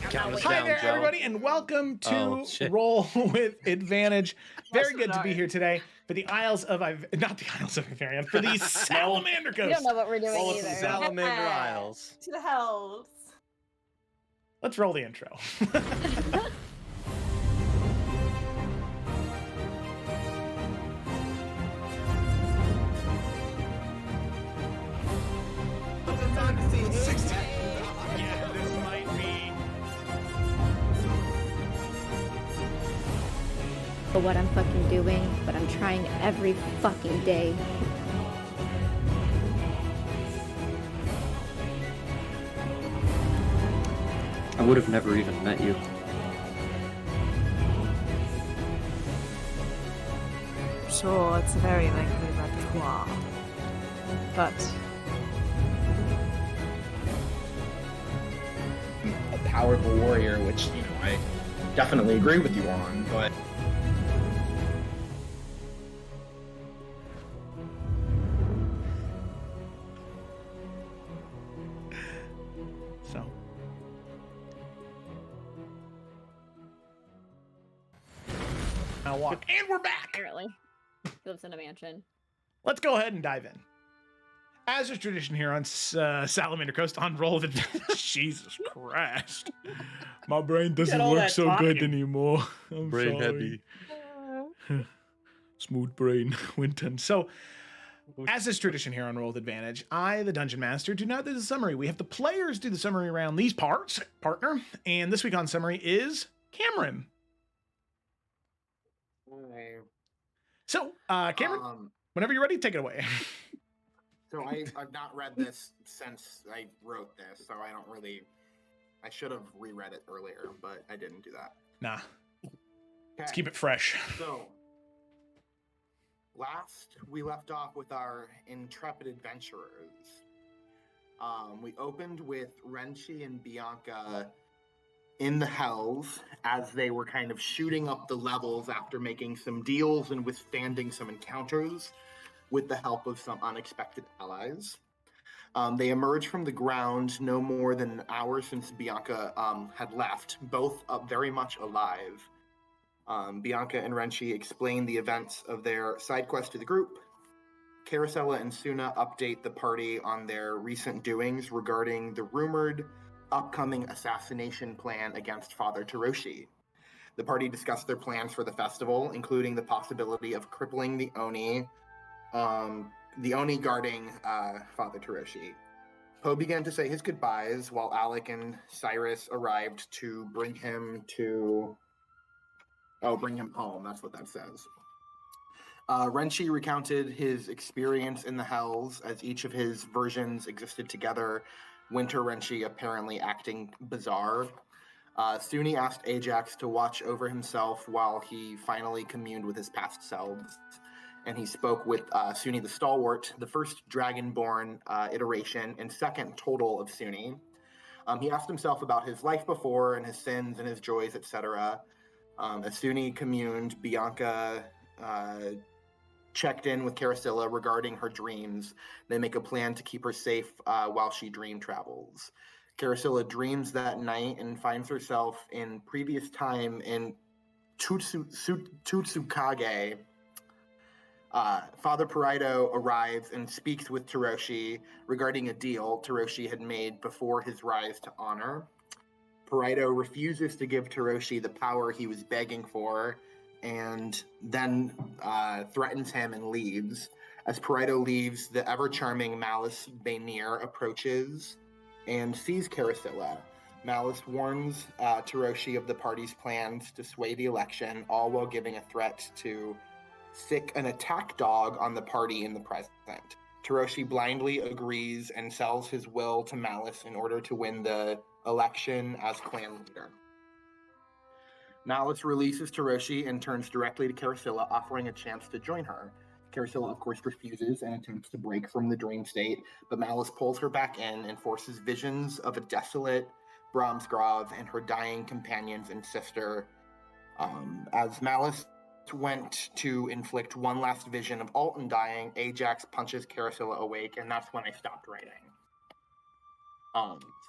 Count us Hi down, there, Joe. everybody, and welcome to Oh, shit. Roll with Advantage. Very good to sorry. be here today for the Isles of not the Isles of Ivarian, for the Salamander Coast. We don't know what we're doing Roll either. from Salamander Isles. To the hells. Let's roll the intro. Yeah, this might be. For what I'm fucking doing, but I'm trying every fucking day. I would have never even met you. Sure, it's a very lengthy repertoire. But a powerful warrior, which, I definitely agree with you on, but So. Now walk. And we're back! Apparently. He lives in a mansion. Let's go ahead and dive in. As is tradition here on Salamander Coast on Roll with Advantage. Jesus Christ. My brain doesn't all work that so good anymore. I'm Brain sorry. heavy. Smooth brain, Winton. So, as is tradition here on Roll with Advantage, I, the Dungeon Master, do not do the summary. We have the players do the summary around these parts, partner. And this week on summary is Cameron. So, Cameron, whenever you're ready, take it away. so I've not read this since I wrote this, so I don't really. I should have reread it earlier, but I didn't do that. Nah, let's Okay. keep it fresh. So, last we left off with our intrepid adventurers. We opened with Renchi and Bianca in the hells as they were kind of shooting up the levels after making some deals and withstanding some encounters with the help of some unexpected allies. They emerged from the ground no more than an hour since Bianca had left, both very much alive. Bianca and Renchi explain the events of their side quest to the group. Carousella and Suna update the party on their recent doings regarding the rumored upcoming assassination plan against Father Taroshi. The party discussed their plans for the festival, including the possibility of crippling the Oni guarding Father Taroshi. Poe began to say his goodbyes while Alec and Cyrus arrived to bring him home. That's what that says. Renchi recounted his experience in the hells as each of his versions existed together. Winter Renchi apparently acting bizarre. Suni asked Ajax to watch over himself while he finally communed with his past selves. And he spoke with Suni the Stalwart, the first Dragonborn iteration and second total of Suni. He asked himself about his life before and his sins and his joys, etc. As Suni communed, Bianca checked in with Carousella regarding her dreams. They make a plan to keep her safe while she dream travels. Carousella dreams that night and finds herself in previous time in Tutsukage. Father Paraido arrives and speaks with Taroshi regarding a deal Taroshi had made before his rise to honor. Paraido refuses to give Taroshi the power he was begging for, and then threatens him and leaves. As Paraido leaves, the ever-charming Malice Bainir approaches and sees Carousella. Malice warns Taroshi of the party's plans to sway the election, all while giving a threat to sick an attack dog on the party in the present. Taroshi blindly agrees and sells his will to Malice in order to win the election as clan leader. Malice releases Taroshi and turns directly to Carousella, offering a chance to join her. Carousella, of course, refuses and attempts to break from the dream state, but Malice pulls her back in and forces visions of a desolate Brahmsgrove and her dying companions and sister. As Malice went to inflict one last vision of Alton dying, Ajax punches Carousella awake, and that's when I stopped writing.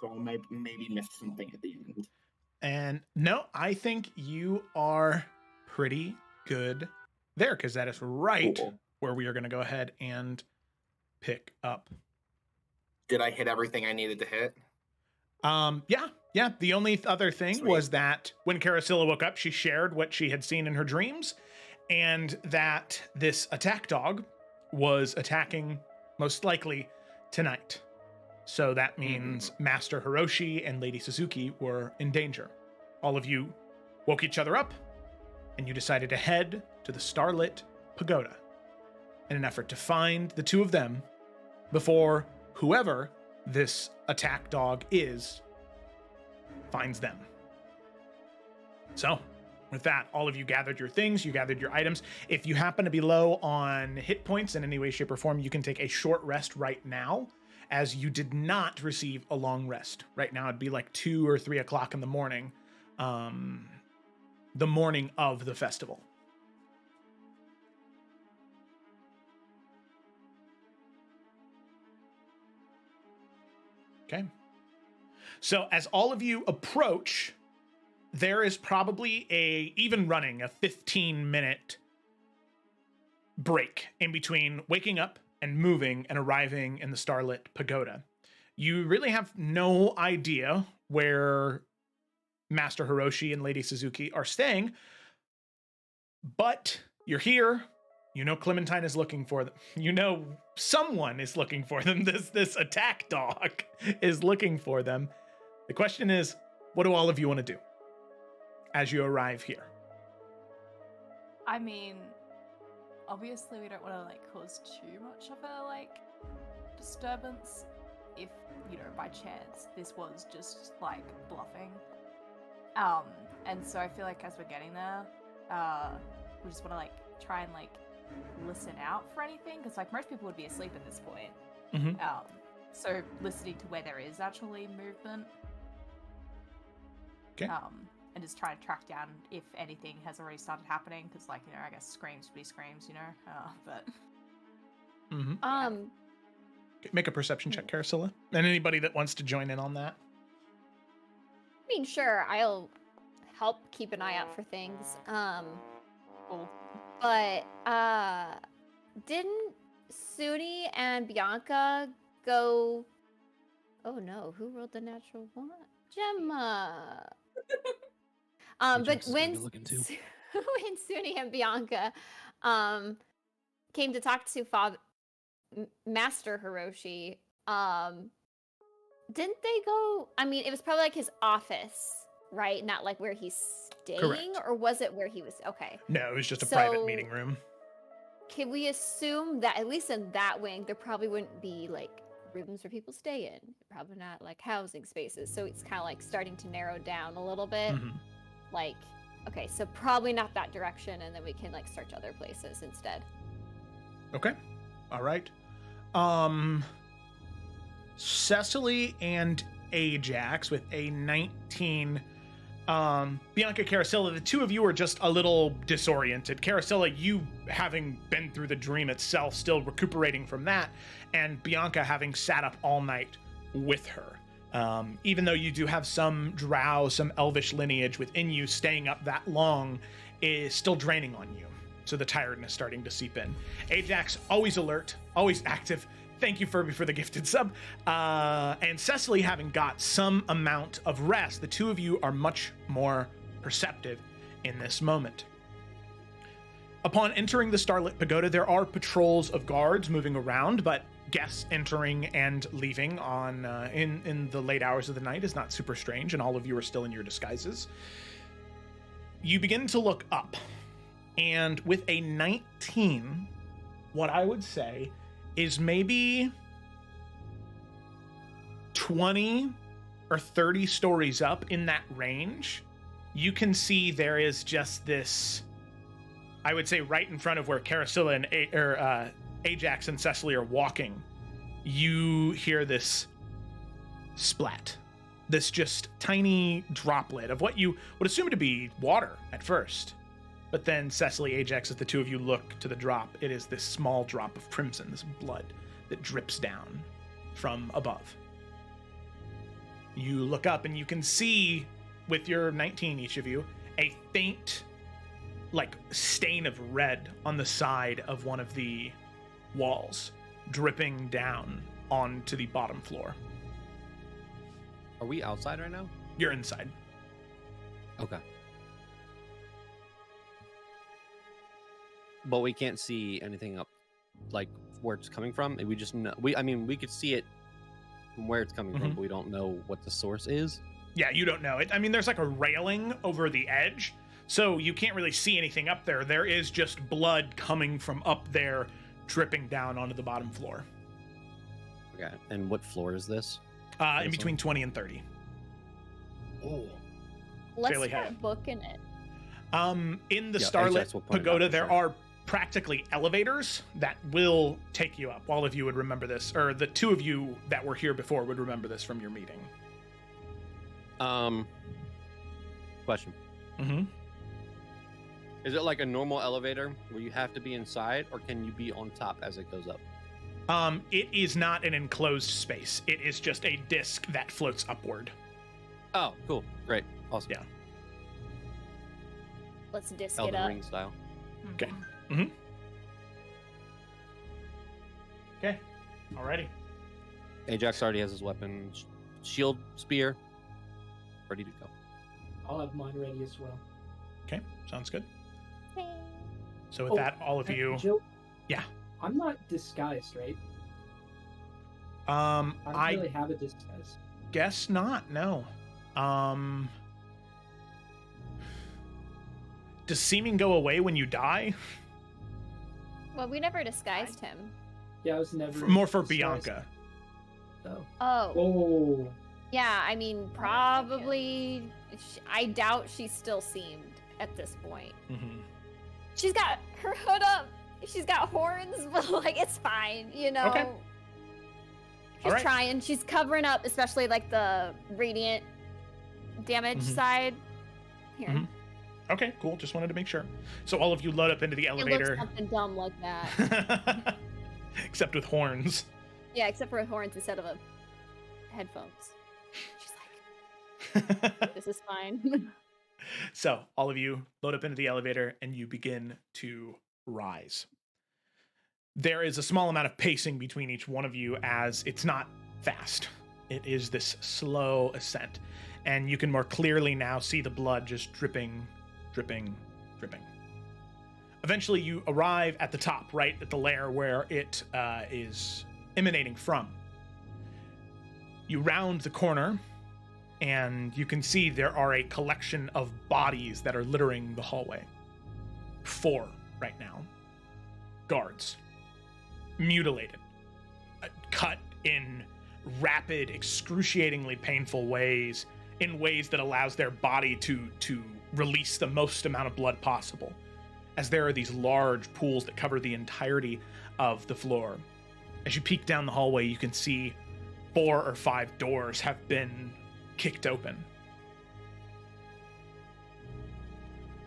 So I maybe missed something at the end. And no, I think you are pretty good there, because that is right Cool. where we are going to go ahead and pick up. Did I hit everything I needed to hit? Yeah. The only other thing Sweet. was that when Carasilla woke up, she shared what she had seen in her dreams, and that this attack dog was attacking most likely tonight. So that means Master Hiroshi and Lady Suzuki were in danger. All of you woke each other up, and you decided to head to the Starlit Pagoda in an effort to find the two of them before whoever this attack dog is finds them. So, with that, all of you gathered your things, you gathered your items. If you happen to be low on hit points in any way, shape, or form, you can take a short rest right now, as you did not receive a long rest. Right now, it'd be like 2 or 3 o'clock in the morning of the festival. Okay. So as all of you approach, there is probably a 15-minute break in between waking up and moving and arriving in the Starlit Pagoda. You really have no idea where Master Hiroshi and Lady Suzuki are staying, but you're here. You know Clementine is looking for them. You know someone is looking for them. This attack dog is looking for them. The question is, what do all of you want to do as you arrive here? I mean, obviously we don't want to cause too much of a disturbance if, by chance this was just bluffing. And so I feel like as we're getting there, we just want to try and listen out for anything, because most people would be asleep at this point. Mm-hmm. So listening to where there is actually movement. Okay. And just try to track down if anything has already started happening, because I guess screams would be screams, but. Mm-hmm. Make a perception check, Carasilla, and anybody that wants to join in on that. I mean, sure, I'll help keep an eye out for things. Cool. But didn't Suni and Bianca go? Oh no, who rolled the natural one? Gemma. But when when Suni and Bianca came to talk to Master Hiroshi, didn't they go? I mean, it was probably his office, right? Not where he's staying. Correct. Or was it where he was? Okay. No, it was just a private meeting room. Can we assume that at least in that wing, there probably wouldn't be rooms where people stay in? Probably not housing spaces. So it's kind of starting to narrow down a little bit. Mm-hmm. Okay, so probably not that direction, and then we can search other places instead. Okay. All right. Cecily and Ajax with a 19. Bianca, Carasilla, the two of you are just a little disoriented. Carasilla, you having been through the dream itself, still recuperating from that, and Bianca having sat up all night with her. Even though you do have some drow, some elvish lineage within you, staying up that long is still draining on you. So the tiredness starting to seep in. Ajax, always alert, always active. Thank you, Furby, for the gifted sub. And Cecily, having got some amount of rest, the two of you are much more perceptive in this moment. Upon entering the Starlit Pagoda, there are patrols of guards moving around, but guests entering and leaving on in the late hours of the night is not super strange, and all of you are still in your disguises. You begin to look up, and with a 19, what I would say is maybe 20 or 30 stories up in that range, you can see there is just this, I would say right in front of where Carasilla and Ajax and Cecily are walking, you hear this splat, this just tiny droplet of what you would assume to be water at first. But then Cecily, Ajax, as the two of you look to the drop, it is this small drop of crimson, this blood that drips down from above. You look up and you can see with your 19, each of you, a faint, like, stain of red on the side of one of the walls, dripping down onto the bottom floor. Are we outside right now? You're inside. Okay. But we can't see anything up, like, where it's coming from. We just know. I mean, we could see it from where it's coming from, but we don't know what the source is. Yeah, you don't know it. I mean, there's like a railing over the edge, so you can't really see anything up there. There is just blood coming from up there, dripping down onto the bottom floor. Okay. And what floor is this? In between 20 and 30. Oh. Let's Fairly start high. booking it. In the Yeah, Starlit Ajax will point it out Pagoda, for there sure. are practically elevators that will take you up. All of you would remember this, or the two of you that were here before would remember this from your meeting. Question. Mm-hmm. Is it like a normal elevator where you have to be inside, or can you be on top as it goes up? It is not an enclosed space. It is just a disc that floats upward. Oh, cool. Great. Awesome. Yeah. Let's disc it Elden up. Ring style. Okay. Okay. Alrighty. Ajax already has his weapon, shield, spear, ready to go. I'll have mine ready as well. Okay. Sounds good. Hey. So with Oh, that, all of you. Joe, Yeah. I'm not disguised, right? I don't I really have a disguise. guess not. No. Does seeming go away when you die? Well, we never disguised him. Yeah, I was never More for disguised. Bianca. Oh. Oh. Oh. Yeah, I mean, probably. I doubt she's still seamed at this point. Mm-hmm. She's got her hood up. She's got horns, but like it's fine, you know. Okay. She's Alright. trying. She's covering up, especially like the radiant damage Mhm. side. Here. Mhm. Okay, cool. Just wanted to make sure. So all of you load up into the It looks elevator. something dumb like that. Except with horns. Yeah, except for horns instead of a headphones. She's like, this is fine. So all of you load up into the elevator and you begin to rise. There is a small amount of pacing between each one of you as it's not fast. It is this slow ascent. And you can more clearly now see the blood just dripping, dripping, dripping. Eventually you arrive at the top, right at the lair where it is emanating from. You round the corner and you can see there are a collection of bodies that are littering the hallway. 4 right now. Guards. Mutilated. Cut in rapid, excruciatingly painful ways, in ways that allows their body to release the most amount of blood possible, as there are these large pools that cover the entirety of the floor. As you peek down the hallway, you can see 4 or 5 doors have been kicked open.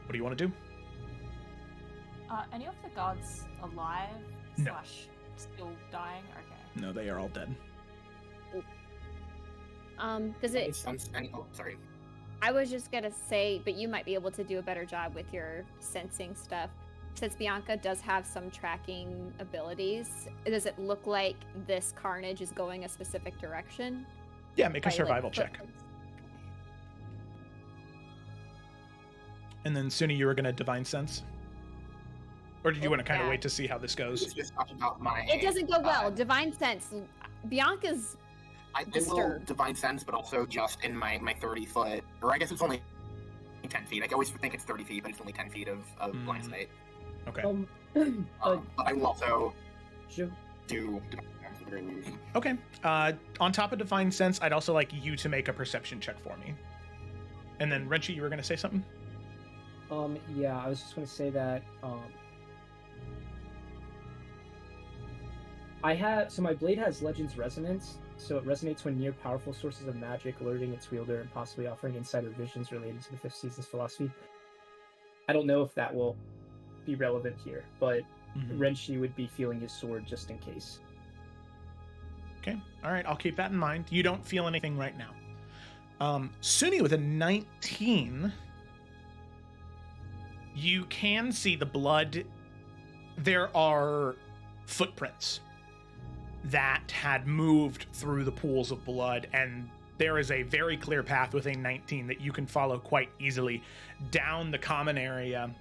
What do you want to do? Any of the guards alive? No. / still dying? Okay. No, they are all dead. Does it? Oh, sorry. I was just gonna say, but you might be able to do a better job with your sensing stuff. Since Bianca does have some tracking abilities, does it look like this carnage is going a specific direction? Yeah, make a By, like, survival check. footprints? And then Suni, you were going to divine sense? Or did you Oh, want to kind of yeah. wait to see how this goes? It's just talking about my. It doesn't go well. Divine sense. Bianca's I did disturbed. little divine sense, but also just in my 30 foot, or I guess it's only 10 feet. I always think it's 30 feet, but it's only 10 feet of blind sight. Okay. But I will also Joe, do divine sense at the very least. Okay. On top of divine sense, I'd also like you to make a perception check for me. And then Renchi, you were going to say something? yeah, I was just going to say that, my blade has Legend's Resonance, so it resonates when near powerful sources of magic, alerting its wielder and possibly offering insider visions related to the 5th season's philosophy. I don't know if that will be relevant here, but Renshi would be feeling his sword just in case. Okay. All right. I'll keep that in mind. You don't feel anything right now. Suni with a 19. You can see the blood. There are footprints that had moved through the pools of blood, and there is a very clear path with a 19 that you can follow quite easily down the common area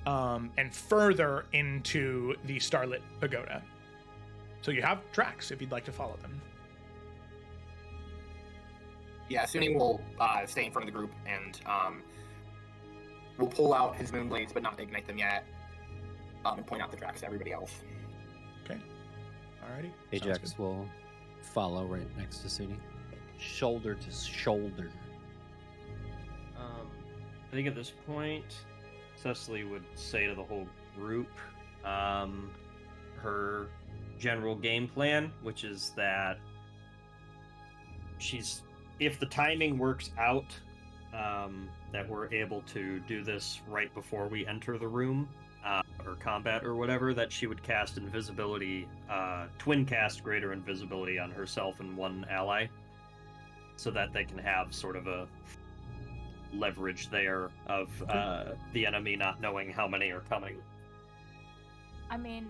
and further into the Starlit Pagoda. So you have tracks if you'd like to follow them. Yeah, Suni will stay in front of the group and will pull out his moon blades, but not ignite them yet, and point out the tracks to everybody else. Okay. Alrighty. Ajax will follow right next to Suni, shoulder to shoulder. I think at this point, Cecily would say to the whole group her general game plan, which is that if the timing works out, that we're able to do this right before we enter the room or combat or whatever, that she would cast invisibility, twin cast greater invisibility on herself and one ally, so that they can have sort of a leverage there of the enemy not knowing how many are coming. I mean,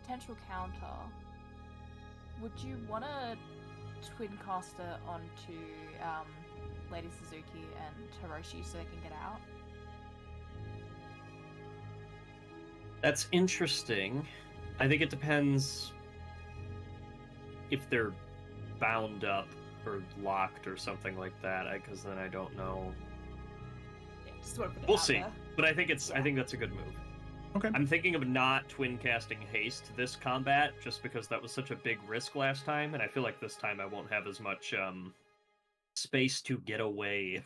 potential counter. Would you want to twin caster onto Lady Suzuki and Hiroshi so they can get out? That's interesting. I think it depends if they're bound up or locked or something like that, because then I don't know. Yeah, just wanna put it We'll out see. there. But I think I think that's a good move. Okay. I'm thinking of not twin casting haste this combat, just because that was such a big risk last time, and I feel like this time I won't have as much space to get away.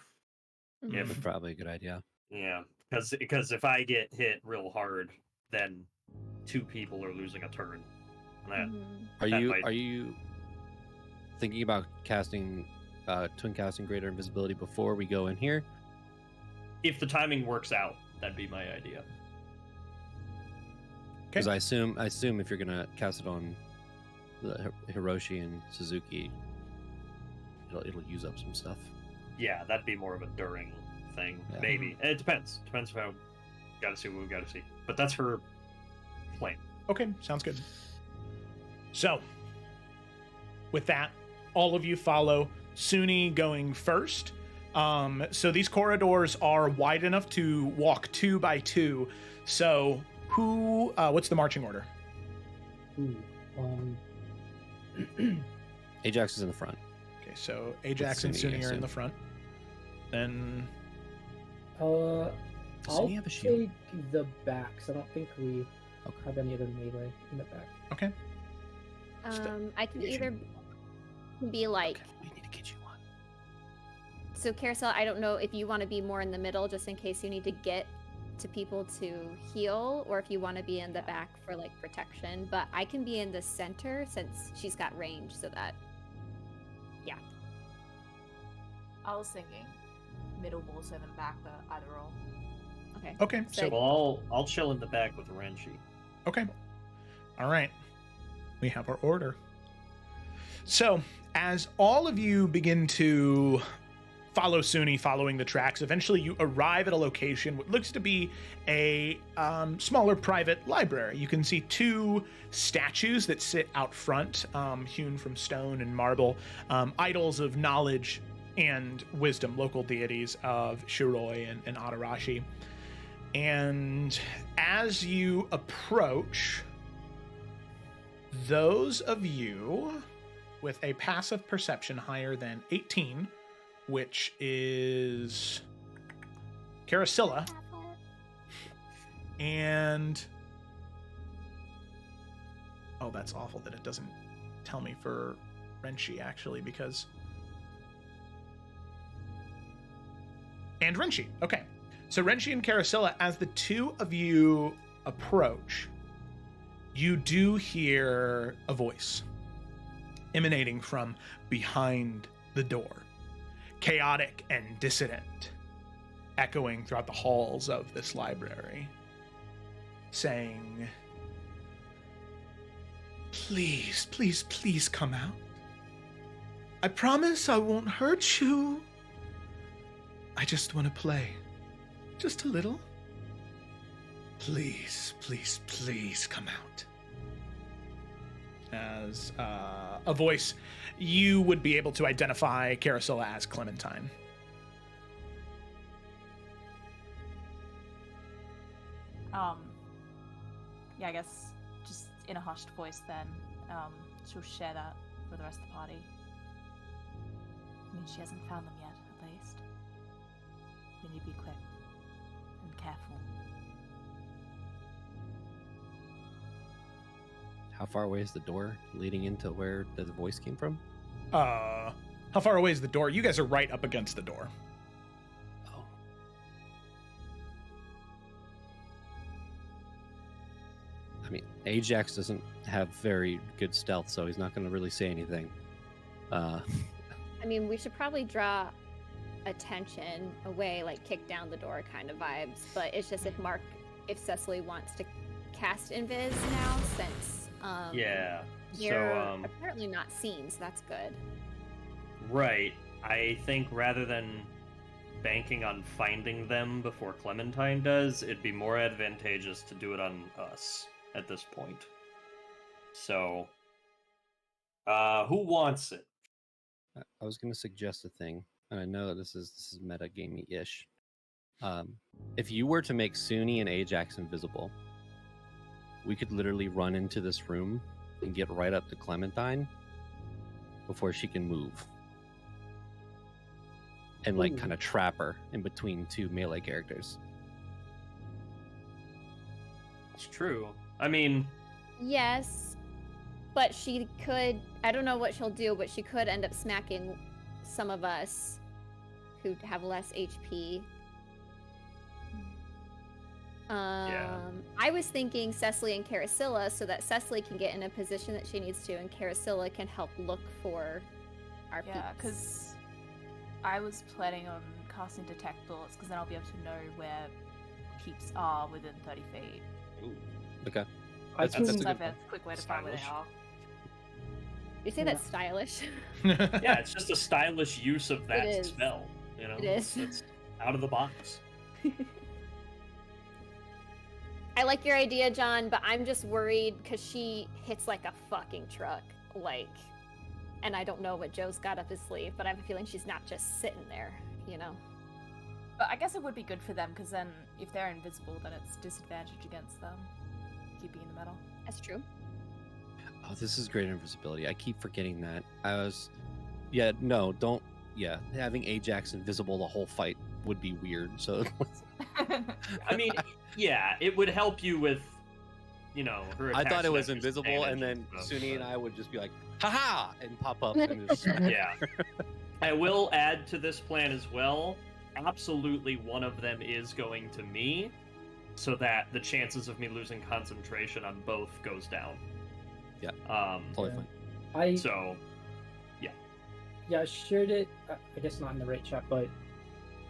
Yeah, that's probably a good idea. Yeah, because if I get hit real hard, then 2 people are losing a turn. And that Are you thinking about casting twin casting greater invisibility before we go in here? if the timing works out, that'd be my idea. Because I assume if you're gonna cast it on the Hiroshi and Suzuki, it'll use up some stuff. Yeah, that'd be more of a during thing, maybe. It depends. Depends how. Got to see what we got to see. But that's her plan. Okay, sounds good. So, with that, all of you follow Suni going first. So these corridors are wide enough to walk 2 by 2. So what's the marching order? Ajax is in the front. Okay, so Ajax and Suni are in the front. Then I'll have a shield? take the back, so I don't think we have any other melee in the back. Okay. I can either be like... Okay, we need to get you one. So Carousel, I don't know if you want to be more in the middle just in case you need to get to people to heal, or if you want to be in the back for like protection, but I can be in the center since she's got range, so that, yeah. I was thinking middle more so than back, but either or. Okay. Okay. So Well, I'll chill in the back with Renshi. Okay. All right. We have our order. So, as all of you begin to follow Suni, following the tracks, eventually you arrive at a location what looks to be a smaller private library. You can see 2 statues that sit out front, hewn from stone and marble, idols of knowledge and wisdom, local deities of Shiroi and Adarashi. And as you approach, those of you with a passive perception higher than 18, which is Carasilla, and oh, that's awful that it doesn't tell me for Renshi actually, because and Renshi. Okay, so Renshi and Carasilla, as the 2 of you approach, you do hear a voice emanating from behind the door, chaotic and dissident, echoing throughout the halls of this library, saying, "Please, please, please come out. I promise I won't hurt you. I just want to play. Just a little. Please, please, please come out. As a voice, you would be able to identify Carousel as Clementine. Yeah, I guess just in a hushed voice then, she'll share that with the rest of the party. I mean, she hasn't found them yet, at least. We need to be quick and careful. How far away is the door leading into where the voice came from? How far away is the door? You guys are right up against the door. Oh. I mean, Ajax doesn't have very good stealth, so he's not going to really say anything. I mean, we should probably draw attention away, like kick down the door kind of vibes. But it's just if Cecily wants to cast Invis now, since Yeah. you're So, apparently not seen, so that's good. right. I think rather than banking on finding them before Clementine does, it'd be more advantageous to do it on us at this point. So, who wants it? I was going to suggest a thing, and I know this is metagamey-ish. If you were to make Suni and Ajax invisible, we could literally run into this room and get right up to Clementine before she can move. And like kind of trap her in between two melee characters. It's true. I mean, Yes, but she could. I don't know what she'll do, but she could end up smacking some of us who have less HP. I was thinking Cecily and Carasilla, so that Cecily can get in a position that she needs to, and Carasilla can help look for our Yeah, peeps. because I was planning on casting Detect Bullets, because then I'll be able to know where peeps are within 30 feet. ooh, Okay. I That's a can, good So point. that's a quick way to find where they Stylish. are. You say that's stylish? yeah, it's just a stylish use of that It is. spell. You know, It is. It's out of the box. I like your idea, John, but I'm just worried because she hits like a fucking truck. And I don't know what Joe's got up his sleeve, but I have a feeling she's not just sitting there, you know? But I guess it would be good for them, because then if they're invisible, then it's disadvantage against them. Keeping in the middle. That's true. Oh, this is great invisibility. I keep forgetting that. Having Ajax invisible the whole fight would be weird. So I mean, yeah, it would help you with, her. I thought attacks it was and invisible, and then stuff, Suni and but- I would just be like, "Ha-ha!" and pop up. And just... Yeah. I will add to this plan as well. Absolutely, one of them is going to me, so that the chances of me losing concentration on both goes down. Yeah. Totally Yeah. fine. I So, I shared it. I guess not in the right chat, but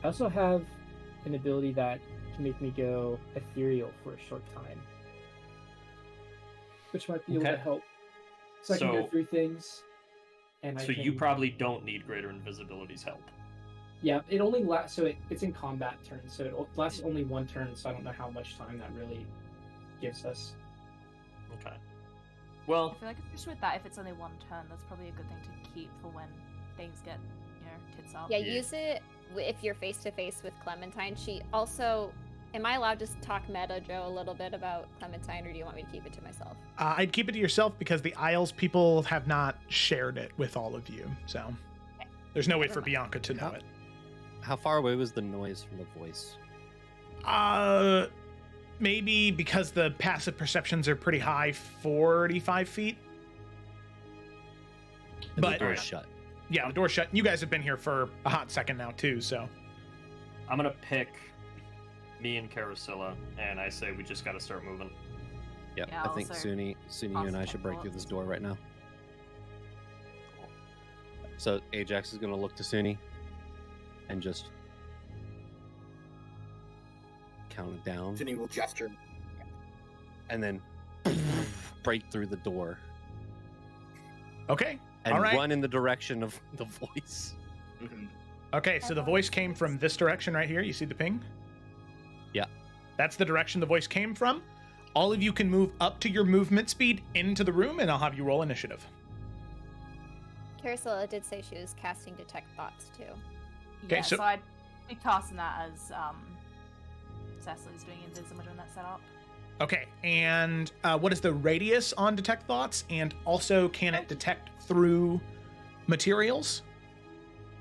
I also have an ability that can make me go ethereal for a short time, which might be able to Okay. help. So I can go So- through things, and I so can, you probably don't need Greater Invisibility's help. Yeah, it only lasts. So it's in combat turns, so it lasts only one turn. So I don't know how much time that really gives us. Okay. I Well, feel like especially with that, if it's only one turn, that's probably a good thing to keep for when things get, tits up. Yeah, Yeah. use it if you're face to face with Clementine. She also. Am I allowed to talk meta, Joe, a little bit about Clementine, or do you want me to keep it to myself? I'd keep it to yourself because the Isles people have not shared it with all of you. So there's no way for Never mind. Bianca to know it. How far away was the noise from the voice? Maybe because the passive perceptions are pretty high, 45 feet. And But- the door's shut. Yeah, the door's shut. You guys have been here for a hot second now, too, so. I'm gonna pick me and Carasilla, and I say we just gotta start moving. Yeah, Yeah, I think also Suni, you and I should break through this door right now. So Ajax is going to look to Suni and just count it down, Suni will gesture. and then break through the door Okay. and All right. run in the direction of the voice. Mhm. Okay, so the voice came from this direction right here. You see the ping? Yeah. That's the direction the voice came from. All of you can move up to your movement speed into the room, and I'll have you roll initiative. Carousel did say she was casting Detect Thoughts too. Okay, Yeah, so- so I'd be casting that as Cecily's doing Invisible in that setup. Okay, and what is the radius on Detect Thoughts? And also, can it detect through materials?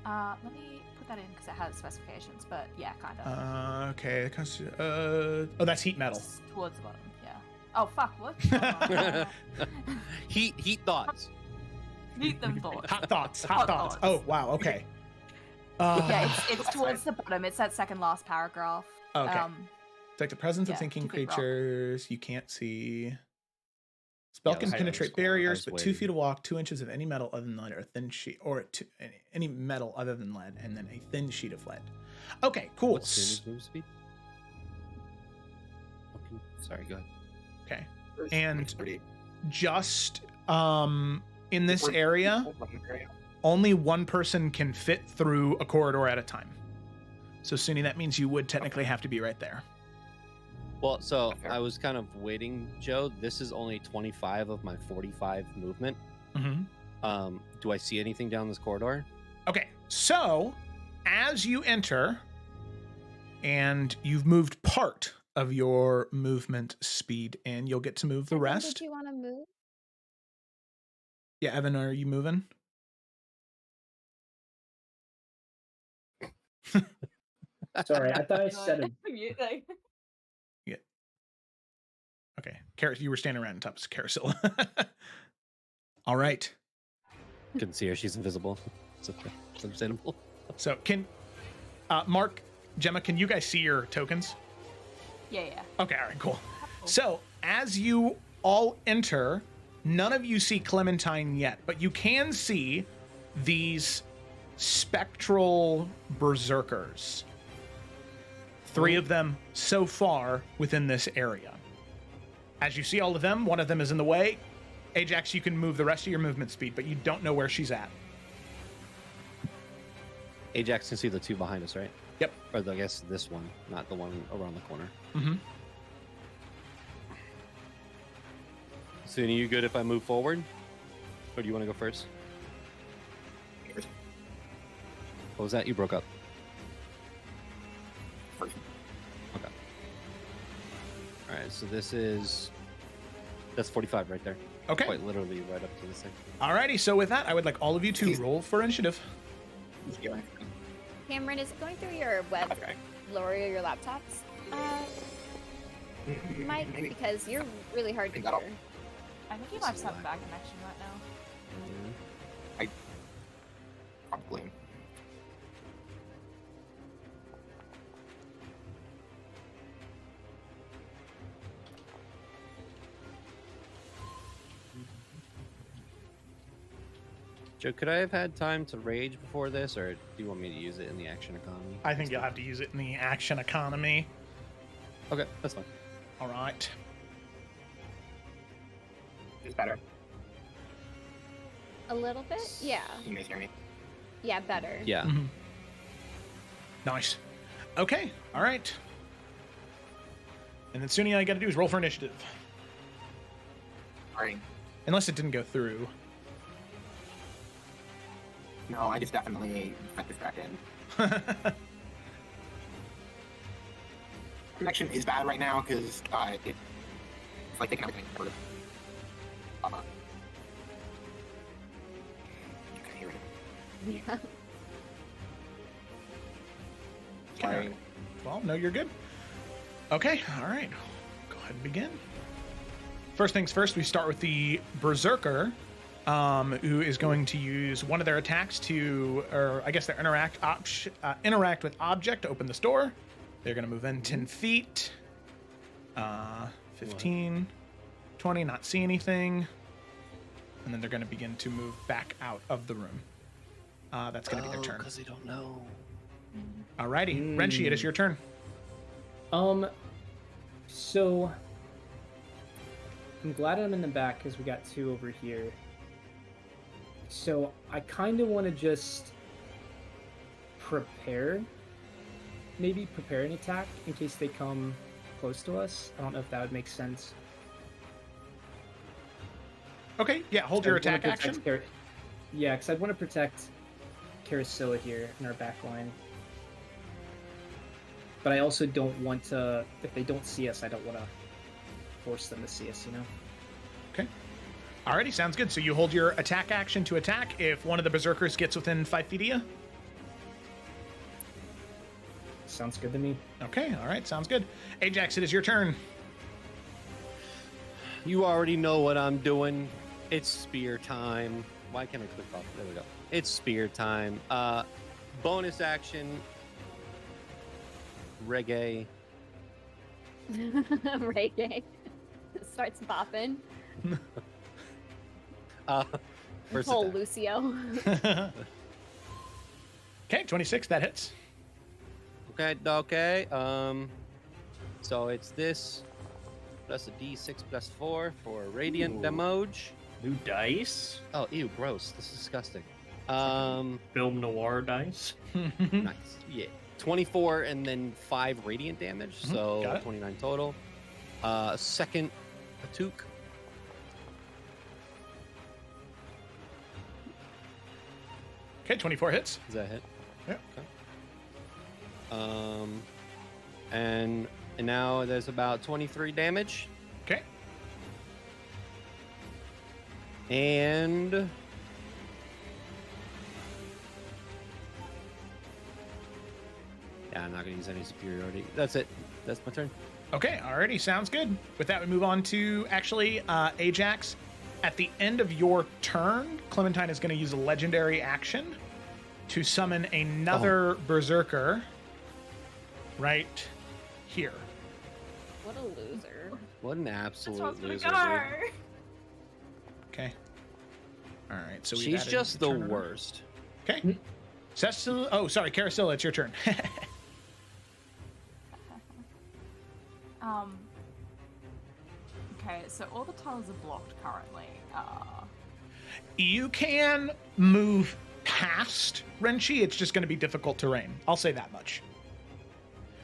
Let me put that in because it has specifications, but yeah, kind of. Okay, oh, that's heat metal. It's towards the bottom, yeah. Oh, fuck, what? Hold on. Heat thoughts. Heat them thoughts. Hot thoughts, Hot hot thoughts. thoughts. Oh, wow, okay. Yeah, it's towards the bottom. It's that second last paragraph. Okay. Detect the presence of yeah, thinking 2 feet rock. creatures you can't see. Spell Yeah, can I penetrate was barriers, but 2 waiting. feet of walk, 2 inches of any metal other than lead, or a thin sheet, or any metal other than lead, and then a thin sheet of lead. Okay, cool. What's Sunny's move speed? Okay, sorry, go ahead. Okay, It's and pretty- just in this area, only one person can fit through a corridor at a time. So, Sunny, that means you would technically have to be right there. Well, so Fair. I was kind of waiting, Joe. This is only 25 of my 45 movement. Mm-hmm. Do I see anything down this corridor? Okay, so as you enter, and you've moved part of your movement speed, and you'll get to move the Evan, rest. Did you want to move? Yeah, Evan, are you moving? Sorry, I thought I said it. Mute thing. Okay, you were standing right on top of Carousel. All right. Couldn't see her. She's invisible. It's understandable. So can Mark, Gemma, can you guys see your tokens? Yeah. Okay, all right, cool. So as you all enter, none of you see Clementine yet, but you can see these spectral berserkers. 3 of them so far within this area. As you see all of them, one of them is in the way. Ajax, you can move the rest of your movement speed, but you don't know where she's at. Ajax can see the 2 behind us, right? Yep. Or I guess this one, not the one around the corner. Mm-hmm. Sunny, you good if I move forward? Or do you want to go first? What was that? You broke up. First. Okay. All right, so that's 45 right there. Okay. Quite literally right up to the section. Alrighty, so with that, I would like all of you to roll for initiative. Cameron, is it going through your web Okay. lower your laptops? Mike, Maybe. because you're really hard to Think that'll- hear. I think you might just have a bad connection right now. Probably. Joe, could I have had time to rage before this, or do you want me to use it in the action economy? I think you'll have to use it in the action economy. Okay, that's fine. All right. It's better. A little bit? Yeah. You guys hear me? Yeah, better. Yeah. Mhm. Nice. Okay. All right. And then soon all you got to do is roll for initiative. Alright. Unless it didn't go through. No, I just definitely got distracted. Connection is bad right now because it's like taking everything. Sort of. You can hear it. Yeah. Sorry. Well, no, you're good. Okay. All right. Go ahead and begin. First things first, we start with the Berserker, who is going to use one of their attacks to, or I guess their interact with object to open this door. They're going to move in 10 feet. 15, 20, not see anything. And then they're going to begin to move back out of the room. That's going to be their turn. Because they don't know. Alrighty. Renshi, it is your turn. So I'm glad I'm in the back because we got 2 over here. So I kind of want to just prepare an attack in case they come close to us. I don't know if that would make sense. Okay, yeah, hold your I'd wanna attack protect action. Yeah, because I'd want to protect Carasilla here in our back line. But I also don't want to, if they don't see us, I don't want to force them to see us, you know? Okay. Alrighty, sounds good. So you hold your attack action to attack if one of the berserkers gets within 5 feet of you? Sounds good to me. Okay, alright, sounds good. Ajax, it is your turn. You already know what I'm doing. It's spear time. Why can't I click off? There we go. It's spear time. Bonus action. Reggae. Reggae. Starts bopping. First Whole attack. Lucio. Okay, 26, that hits. Okay. So it's this plus a D6 plus 4 for radiant Ooh. damage. New dice. Oh, ew, gross. This is disgusting. Film noir dice. Nice. Yeah. 24 and then 5 radiant damage, Got so it. 29 total. Second Atuk. Okay, 24 hits. Is that a hit? Yeah. Okay. And now there's about 23 damage. Okay. And yeah, I'm not gonna use any superiority. That's it. That's my turn. Okay, alrighty, sounds good. With that, we move on to actually Ajax. At the end of your turn, Clementine is going to use a legendary action to summon another berserker right here. What a loser. What an That's absolute what's gonna loser, go. dude. Okay. All right, so we've She's added just the turn order. worst. Okay. Cecil, oh, sorry, Carasilla, it's your turn. Okay, so all the tunnels are blocked currently. You can move past Renchi, it's just going to be difficult terrain. I'll say that much.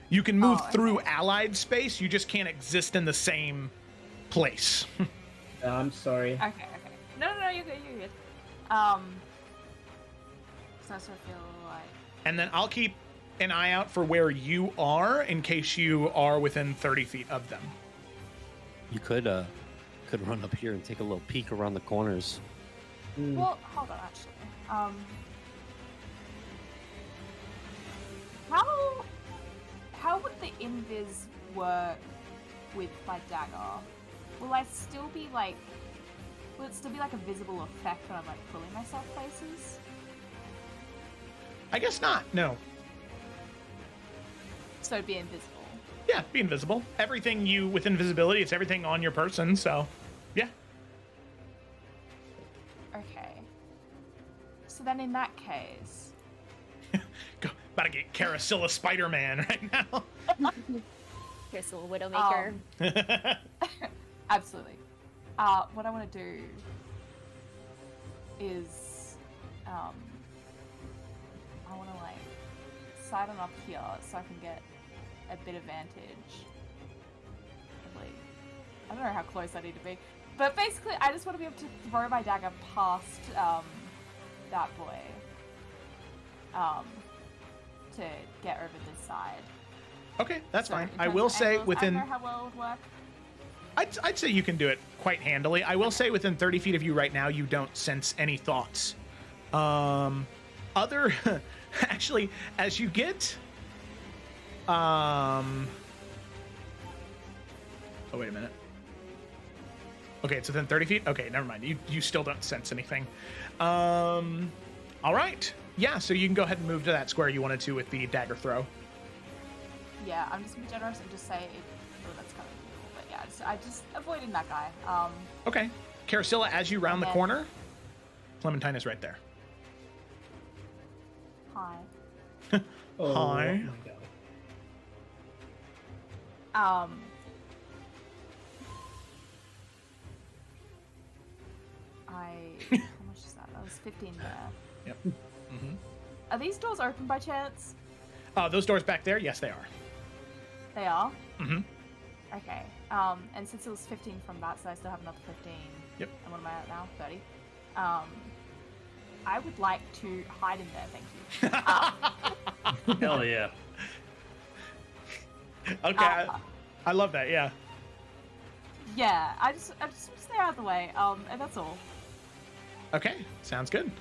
You can move Oh, through okay. allied space, you just can't exist in the same place. I'm sorry. Okay. No, you're good. So I sort of feel like And then I'll keep an eye out for where you are in case you are within 30 feet of them. You could run up here and take a little peek around the corners. Well, hold on, actually. How would the invis work with my dagger? Will it still be like a visible effect when I'm like pulling myself places? I guess not, no. So it'd be invisible. Yeah, be invisible. Everything you with invisibility, it's everything on your person, so yeah. Okay. So then in that case, Go, about to get Carasilla Spider-Man right now. Here's a little Widowmaker. absolutely. What I want to do is, I want to like side on up here so I can get a bit of vantage. Probably, I don't know how close I need to be, but basically, I just want to be able to throw my dagger past that boy, to get over this side. Okay, that's So fine. in I terms will of say angles, within I don't know how well it would work. I'd say you can do it quite handily. I will say within 30 feet of you right now, you don't sense any thoughts. Other, actually, as you get, oh, wait a minute. Okay, it's within 30 feet? Okay, never mind. You still don't sense anything. All right. Yeah, so you can go ahead and move to that square you wanted to with the dagger throw. Yeah, I'm just gonna be generous and just say, oh, that's kind of cool, but yeah, I just avoiding that guy. Okay. Carasilla, as you round the And then- corner, Clementine is right there. Hi. Oh, Hi. my God. How much is that? That was 15 there. Yep. Mm-hmm. Are these doors open by chance? Those doors back there, yes, they are. They are? Mm-hmm. Okay. And since it was 15 from that, so I still have another 15. Yep. And what am I at now? 30. I would like to hide in there, thank you. Hell yeah. Okay, I love that. Yeah. Yeah, I just want to stay out of the way. And that's all. Okay, sounds good.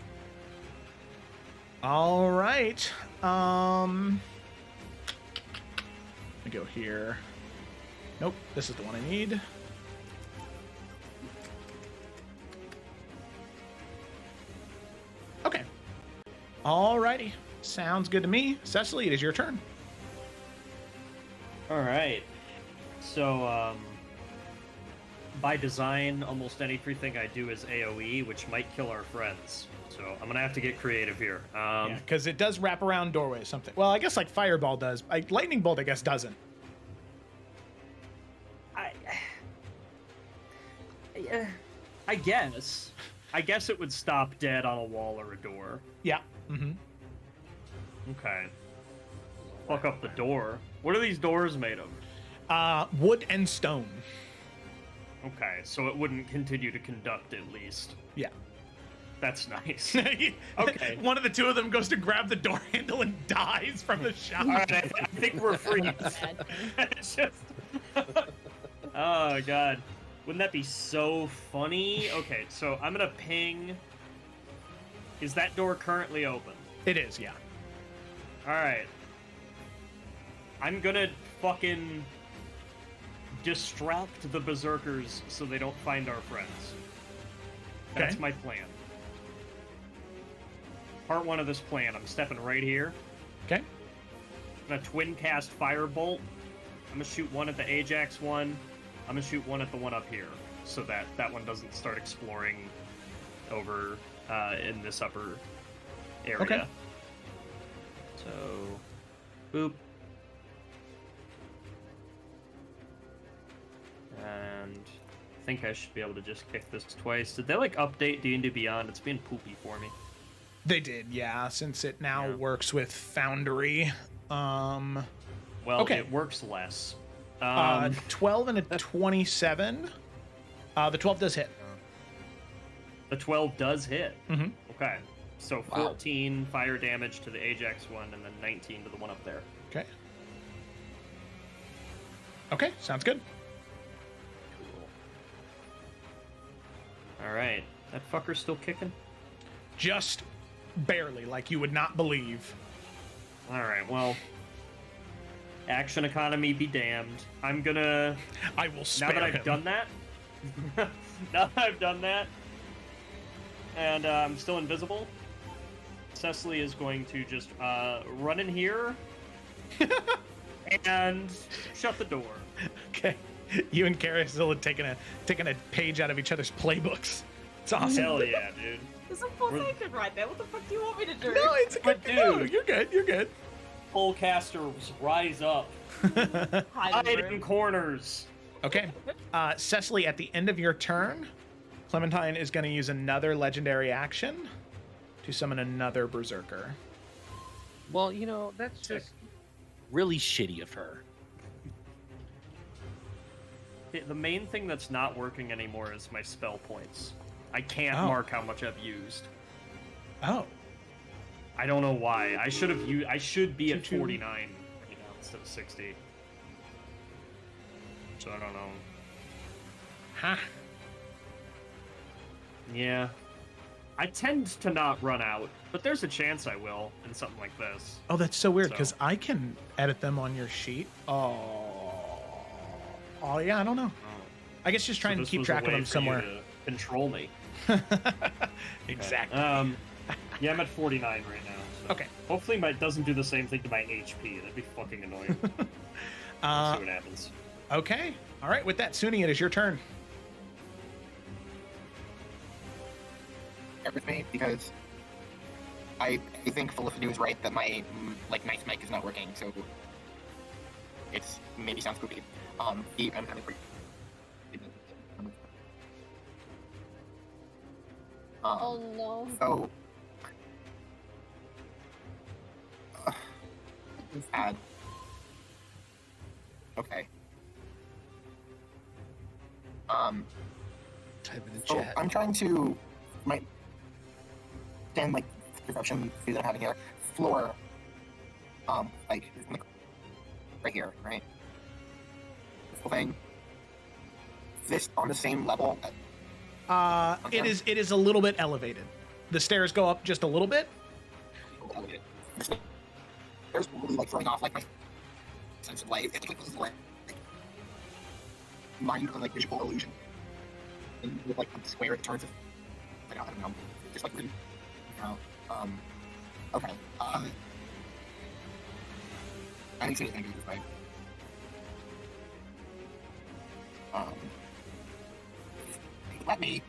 All right. Let me go here. Nope, this is the one I need. Okay. Alrighty. Sounds good to me. Cecily, it is your turn. All right. So, by design, almost everything I do is AoE, which might kill our friends. So I'm gonna have to get creative here. Yeah, because it does wrap around doorways or something. Well, I guess like Fireball does. Lightning Bolt, I guess, doesn't. I guess. I guess it would stop dead on a wall or a door. Yeah. Mm-hmm. Okay. Fuck up the door. What are these doors made of? Wood and stone. Okay, so it wouldn't continue to conduct at least. Yeah. That's nice. Okay. One of the two of them goes to grab the door handle and dies from the shock. All right, I think we're free. It's just... Oh, God. Wouldn't that be so funny? Okay, so I'm gonna ping... Is that door currently open? It is, yeah. Alright. I'm gonna fucking distract the berserkers so they don't find our friends. That's Okay. my plan. Part one of this plan, I'm stepping right here. Okay. I'm gonna twin cast Firebolt. I'm gonna shoot one at the Ajax one. I'm gonna shoot one at the one up here, so that that one doesn't start exploring over in this upper area. Okay. So, boop. And I think I should be able to just kick this twice. Did they like update D&D Beyond? It's been poopy for me. They did, yeah, since it now Yeah. works with Foundry. Well, Okay. it works less. 12 and a 27. The 12 does hit. The 12 does hit. Mm-hmm. Okay. So Wow. 14 fire damage to the Ajax one, and then 19 to the one up there. Okay. Okay, sounds good. Cool. Alright. That fucker's still kicking? Just barely, like you would not believe. Alright, well... Action economy be damned. I'm gonna... I will spare Now that him. I've done that... now that I've done that... And I'm still invisible... Cecily is going to just run in here... and shut the door. Okay. You and Carousel had taken a page out of each other's playbooks. It's awesome. Hell yeah, dude. There's a Forsaken right there. What the fuck do you want me to do? No, it's a good But no, dude- you're good. You're good. Polecasters, rise up. Hide Hide in the in room. corners. Okay. Cecily, at the end of your turn, Clementine is going to use another legendary action to summon another berserker. Well, you know, that's just really shitty of her. The main thing that's not working anymore is my spell points. I can't Oh. mark how much I've used. Oh. I don't know why. I should have used. I should be at 2-2. 49 right now instead of 60. So I don't know. Huh. Yeah. I tend to not run out, but there's a chance I will in something like this. Oh, that's so weird So- because I can edit them on your sheet. Oh, yeah, I don't know. I guess just trying So to this keep was a track of way them for you somewhere. to control me. Exactly. Yeah, I'm at 49 right now. So Okay. Hopefully, it doesn't do the same thing to my HP. That'd be fucking annoying. Let's see what happens. Okay. All right. With that, Suni, it is your turn. Bear with me because I think Felicity was right that my nice mic is not working, so it's maybe sounds creepy. I'm kind of freaked. Oh no. So Okay. Type in the So chat. I'm trying to stand like perception view that I'm having here. Floor. Like right here, right? This whole thing. Is this on the same level? It is a little bit elevated. The stairs go up just a little bit. Elevated. There's really like throwing off like my sense of light. It's like mind on like visual illusion. And with like the square it turns it. Like, I don't know. Just like really. Okay. I didn't see anything this way. Let me.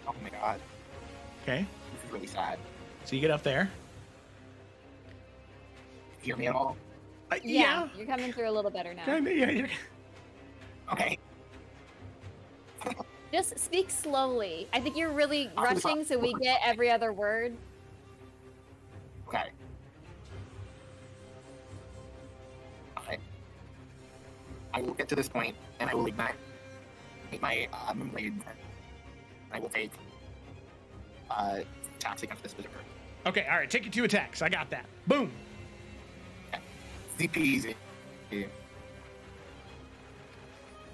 Oh my god. Okay. This is really sad. So you get up there. Hear me at all? Yeah, you're coming through a little better now. Kinda, yeah. Okay. Just speak slowly. I think you're really I'll do rushing, so we get every other word. Okay. Okay. I will get to this point, and I will ignite my Moonblade. I will take attacks against this berserker. Okay, all right. Take your 2 attacks. I got that. Boom. ZP easy.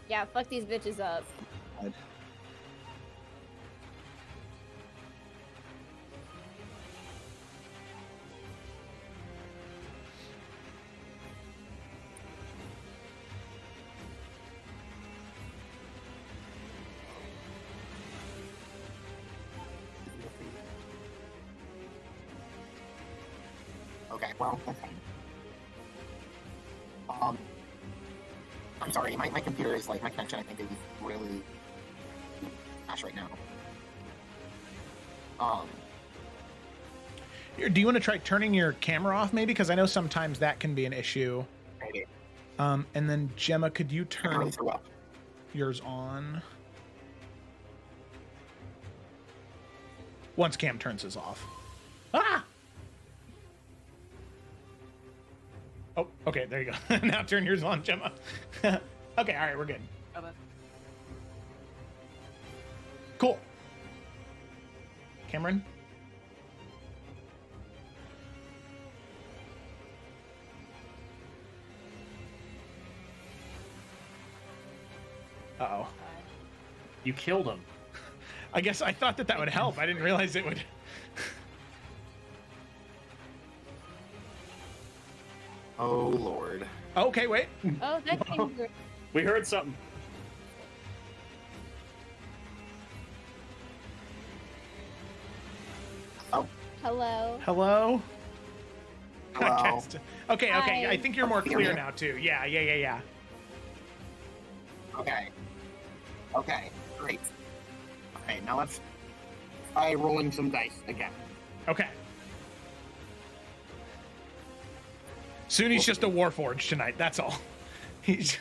Yeah, fuck these bitches up. Okay, well, okay. I'm sorry, my computer is like, my connection I think is really trash right now. Here, do you want to try turning your camera off maybe? Because I know sometimes that can be an issue. Maybe. And then Gemma, could you I turn really threw up. yours on? Once Cam turns his off. Ah! Oh, okay, there you go. Now turn yours on, Gemma. Okay, all right, we're good. Cool. Cameron? Uh-oh. You killed him. I guess I thought that would help. I didn't realize it would. Oh, Lord. Okay, wait. Oh, that came through. We heard something. Oh, Hello. Hello? hello. Okay, Hi. I think you're more clear now, too. Yeah. Okay. Okay, great. Okay, now let's try rolling some dice again. Okay. Suni's just a warforged tonight, that's all. He's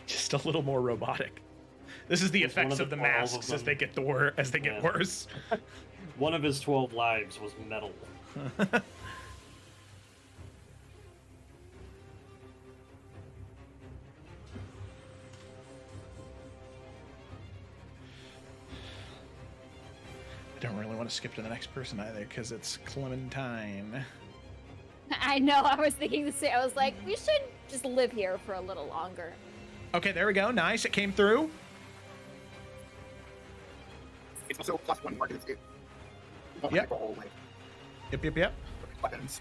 just a little more robotic. This is the It's one effects of of the the 12 of masks as them. they get get Yeah. worse. One of his 12 lives was metal. I don't really want to skip to the next person either, because it's Clementine. I know, I was thinking the same. I was like, we should just live here for a little longer. Okay, there we go. Nice. It came through. It's also +1 more because it's Yep. roll, like, Yep. weapons.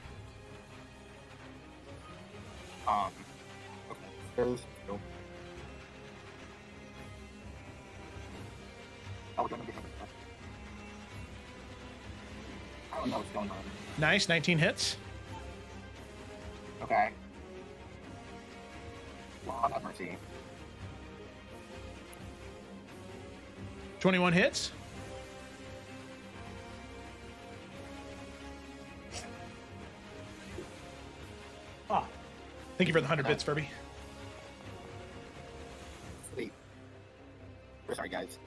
Okay. There's no. Oh, we're gonna be having that. I don't know what's going on. Nice. 19 hits. Okay. Lord have mercy. 21 hits. Ah. Thank you for the 100 bits, Furby. Sweet. We're sorry, guys.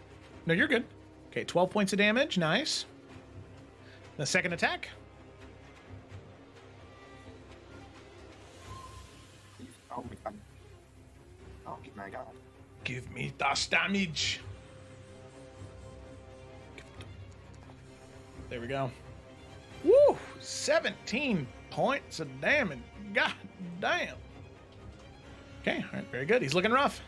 No, you're good. Okay, 12 points of damage. Nice. The second attack. Oh my god. Oh my god. Give me that damage. There we go. Woo! 17 points of damage. God damn. Okay, all right, very good. He's looking rough.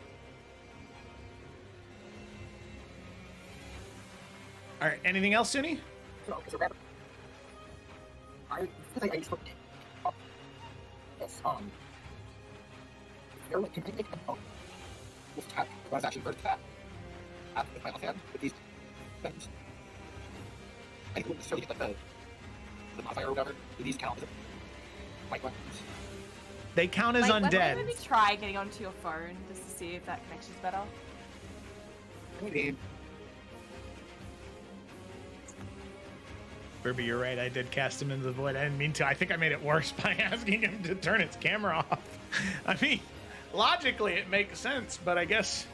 All right, anything else, Suni? I think I just looked. Yes, you're looking at it. Oh, this attack was actually first attack. With my left hand, with these things. I think we'll just show you like the modifier or whatever. Do these count as white weapons? They count as Like, undead. Maybe try getting onto your phone just to see if that connection's better. Maybe. Ruby, you're right. I did cast him into the void. I didn't mean to. I think I made it worse by asking him to turn his camera off. I mean, logically it makes sense, but I guess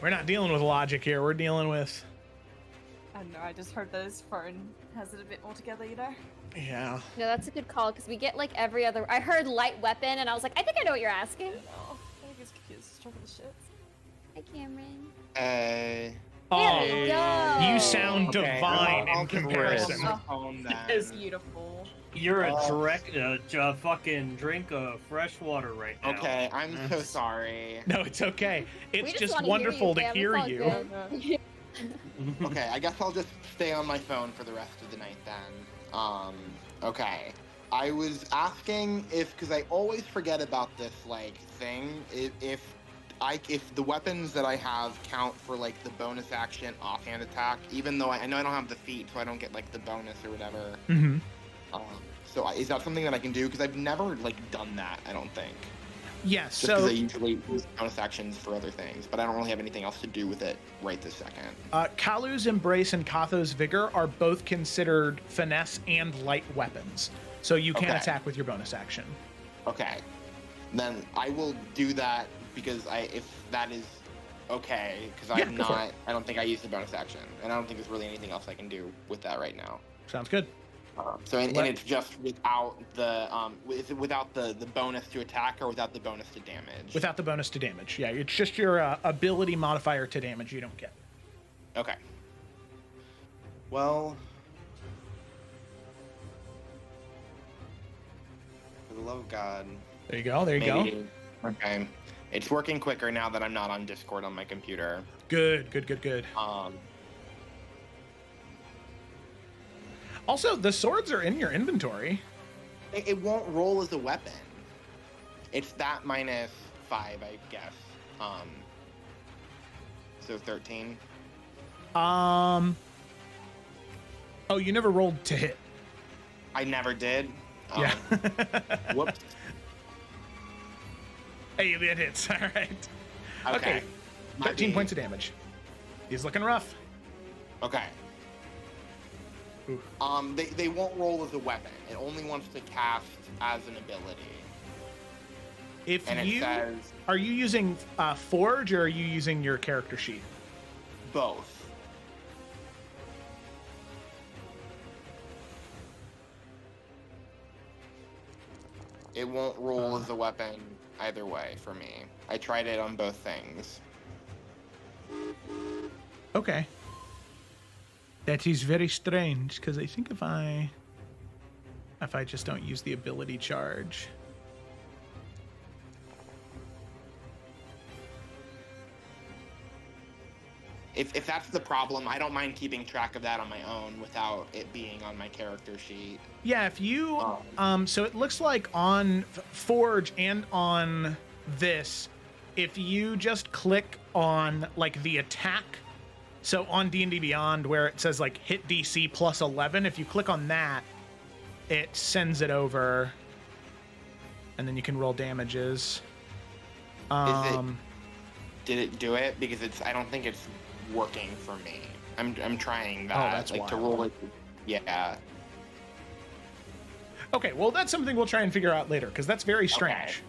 we're not dealing with logic here. We're dealing with... I don't know, I just heard that his phone has it a bit more together, you know? Yeah. No, that's a good call because we get like every other. I heard light weapon and I was like, I think I know what you're asking. No, I think his computer's struggling with shit. Hi, Cameron. Hey. There we go. You sound Okay, divine I'll in get comparison. rid of my phone then. It's beautiful. You're a fucking drink of fresh water right now. Okay, I'm so sorry. No, it's okay. We It's just just wanna wonderful hear to you, hear Cam. It's you. all good. Okay, I guess I'll just stay on my phone for the rest of the night then. Okay. I was asking because I always forget about this like thing. If the weapons that I have count for like the bonus action offhand attack, even though I know I don't have the feat, so I don't get like the bonus or whatever. Mm-hmm. So is that something that I can do? Because I've never like done that. I don't think. Yes. Just because So I usually use bonus actions for other things, but I don't really have anything else to do with it right this second. Kalu's Embrace and Katho's Vigor are both considered finesse and light weapons. So you can Okay. attack with your bonus action. Okay, then I will do that because if that is okay, because Yeah, I'm go for not. I don't think I used the bonus action, and I don't think there's really anything else I can do with that right now. Sounds good. And it's just without the is it without the bonus to attack or without the bonus to damage? Without the bonus to damage. Yeah, it's just your ability modifier to damage you don't get. Okay. Well, for the love of God. There you go. There you go. Maybe. Okay. It's working quicker now that I'm not on Discord on my computer. Good, good, good, good. Also, the swords are in your inventory. It won't roll as a weapon. It's that -5, I guess. So 13. Oh, you never rolled to hit. I never did. Yeah. Whoops. Hey, that hits. All right. Okay. 13 points of damage. He's looking rough. Okay. Ooh. They won't roll as a weapon. It only wants to cast as an ability. If And it you says are you using Forge or are you using your character sheet? both. It won't roll as a weapon either way for me. I tried it on both things. Okay. That is very strange because I think if I just don't use the ability charge. If that's the problem, I don't mind keeping track of that on my own without it being on my character sheet. Yeah, if you so it looks like on Forge and on this, if you just click on like the attack, so on D&D Beyond where it says like hit DC plus 11, if you click on that, it sends it over, and then you can roll damages. Did it do it? Because I don't think it's working for me. I'm trying that. that's like to wild. roll it. Yeah. Okay, well that's something we'll try and figure out later because that's very strange.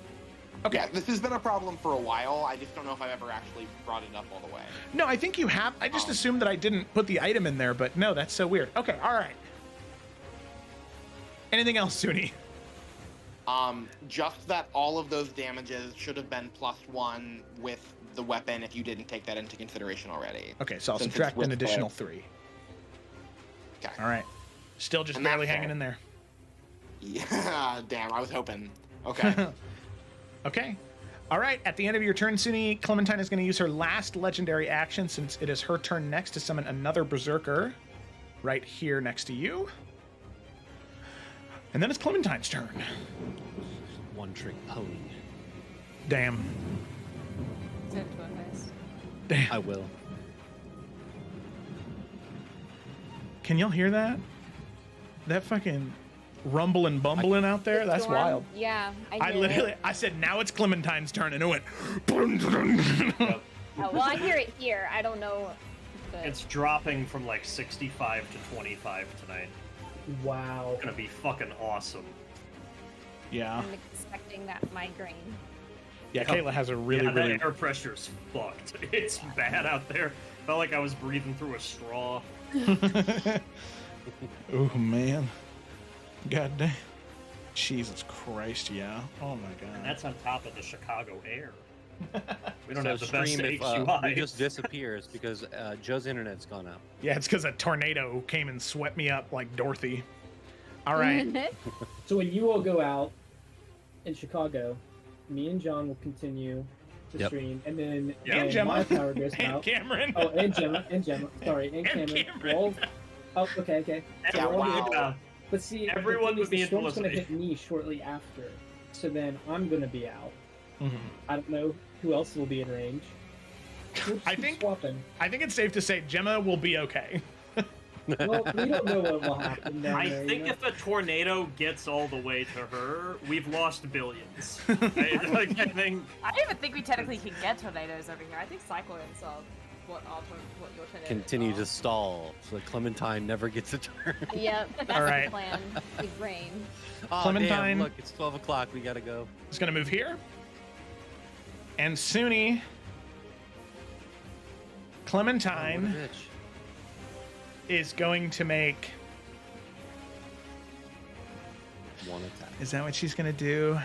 Okay. Yeah, this has been a problem for a while. I just don't know if I've ever actually brought it up all the way. No, I think you have. I just assumed that I didn't put the item in there, but no, that's so weird. Okay, all right. Anything else, Suni? Just that all of those damages should have been +1 with the weapon if you didn't take that into consideration already. Okay, so I'll Since it's subtract with an additional the- 3. Okay. All right. Still just And barely that's hanging it. in there. Yeah, damn, I was hoping. Okay. Okay. All right. At the end of your turn, Suni, Clementine is going to use her last legendary action since it is her turn next to summon another berserker right here next to you. And then it's Clementine's turn. One trick pony. Damn. Say it to her face. Damn. I will. Can y'all hear that? That fucking rumbling bumbling out there? That's Storm? wild. Yeah, I hear literally, it. I said, now it's Clementine's turn, and it went. Yep. Oh, well, I hear it here. I don't know. But... It's dropping from like 65 to 25 tonight. Wow. It's gonna be fucking awesome. Yeah. I'm expecting that migraine. Yeah, Kayla has a really, yeah, really. that air pressure's fucked. It's bad out there. Felt like I was breathing through a straw. Oh, man. God damn. Jesus Christ, yeah. Oh, my God. And that's on top of the Chicago air. We don't So have the best stream, if HUI. we just disappears because Joe's internet's gone out. Yeah, it's because a tornado came and swept me up like Dorothy. All right. So when you all go out in Chicago, me and John will continue to Yep. stream, and then Yeah. And when Gemma. my power goes And out. Cameron. Oh, and Gemma, sorry, and And Cameron. Cameron. We'll all- Oh, okay. So Yeah, we're all wow. gonna- But see, the Everyone thing would is, be the in storm's gonna Felicity. hit me shortly after, so then I'm gonna be out. Mhm. I don't know who else will be in range. We'll just I keep think- swapping. I think it's safe to say Gemma will be okay. Well, we don't know what will happen down I there. think you know? if a tornado gets all the way to her, we've lost billions. I think I don't even think we technically can get tornadoes over here. I think cyclones are what your tornadoes Continue are. to stall so that Clementine never gets a turn. Yep, that's All right. the plan. Big rain. Oh, Clementine. damn, look, it's 12 o'clock. We gotta go. It's going to move here. And Suni, Oh, Clementine what a bitch. is going to make. One attack. Is that what she's going to do?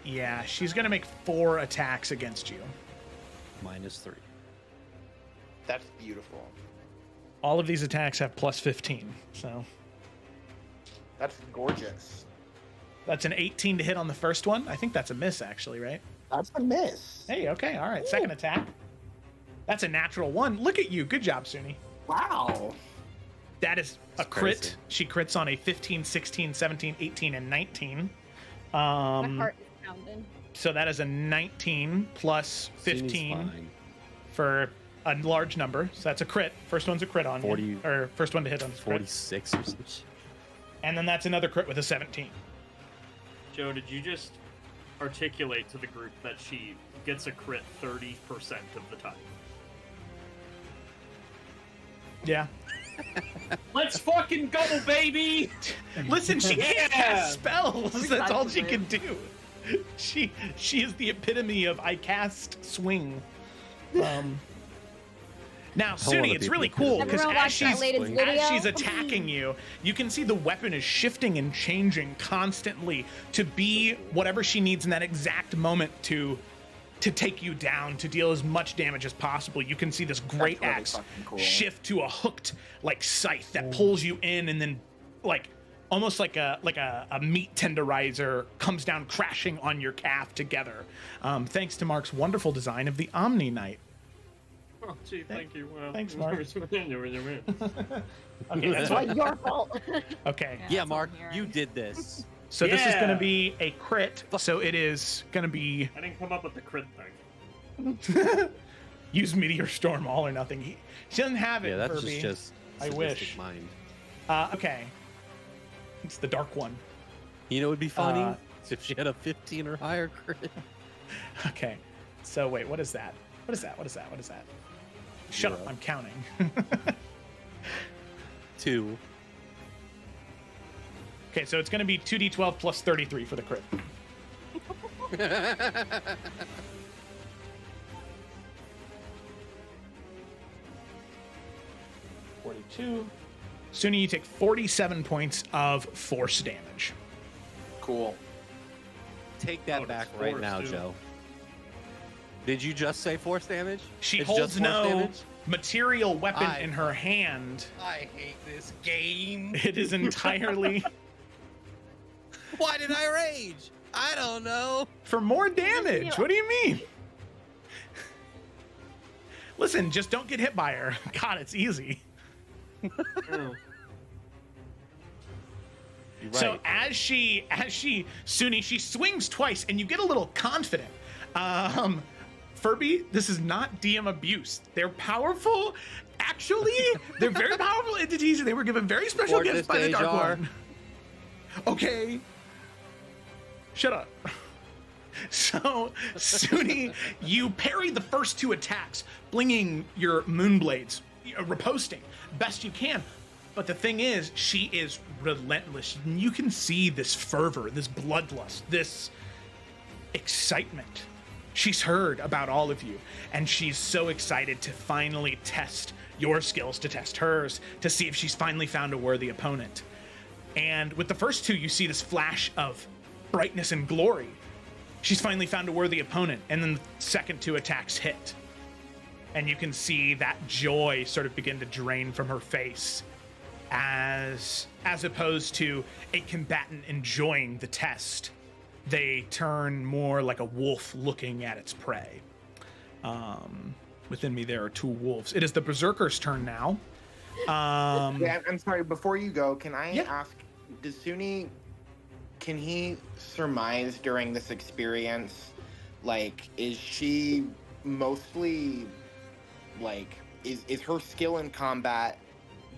Yeah, she's going to make 4 attacks against you. -3. That's beautiful. All of these attacks have plus 15. So That's gorgeous. that's an 18 to hit on the first one. I think that's a miss, actually, right? That's a miss. Hey, okay, all right. Second attack. That's a natural 1. Look at you. Good job, Suni. Wow. That is a That's crit. crazy. She crits on a 15, 16, 17, 18, and 19. My heart is pounding. So that is a 19 plus Suni's 15 fine. for a large number. So that's a crit. First one's a crit on 40 you. Or first one to hit on is a crit. 46 or some shit. And then that's another crit with a 17. Joe, did you just articulate to the group that she gets a crit 30% of the time? Yeah. Let's fucking go, baby! Listen, she can't Yeah. cast spells. That's all she can Exactly. do. She is the epitome of I cast swing. Now, wanna Suni, it's be really the cool epitome. because Everyone as watch that she's latest swing. video. as she's attacking you, you can see the weapon is shifting and changing constantly to be whatever she needs in that exact moment to take you down, to deal as much damage as possible. You can see this great really axe fucking cool. shift to a hooked like scythe that pulls you in, and then like almost like a meat tenderizer comes down crashing on your calf together. Thanks to Mark's wonderful design of the Omni Knight. Oh, gee, thank you. Thanks, Mark. Okay, That's It's all your fault. Okay. Yeah, Yeah, that's what Mark, I'm hearing. you did this. So this is going to Yeah. be a crit. So it is going to be I didn't come up with the crit thing. use Meteor Storm all or nothing. She doesn't have it, Yeah, that's Furby. just I sadistic wish. Mind. Okay. It's the dark one. You know, it would be funny Uh, if she had a 15 or higher crit. Okay. So wait, what is that? What is that? What is that? What is that? Shut up, Zero. I'm counting. 2. Okay, so it's going to be 2d12 plus 33 for the crit. $42. Suni, you take 47 points of force damage. Cool. Take that Oh, back it's right force, now, too. Joe. Did you just say force damage? She It's holds just force no damage? material weapon in her hand. I hate this game. It is entirely Why did I rage? I don't know. for more damage. What do you mean? Listen, just don't get hit by her. God, it's easy. True. You're So right. as she Suni, she swings twice and you get a little confident. Furby, this is not DM abuse. They're powerful. Actually, they're very powerful entities and they were given very special For gifts this by the day, Dark Jar. One. Okay. Shut up. So, Suni, you parry the first two attacks, blinging your moonblades, riposting best you can. But the thing is, she is relentless. And you can see this fervor, this bloodlust, this excitement. She's heard about all of you, and she's so excited to finally test your skills, to test hers, to see if she's finally found a worthy opponent. And with the first two, you see this flash of brightness and glory. She's finally found a worthy opponent, and then the second two attacks hit. And you can see that joy sort of begin to drain from her face as opposed to a combatant enjoying the test. They turn more like a wolf looking at its prey. Within me, there are two wolves. It is the Berserker's turn now. Yeah, I'm sorry. Before you go, can I Yeah. ask, does Suni, can he surmise during this experience, like, is she mostly, like, is her skill in combat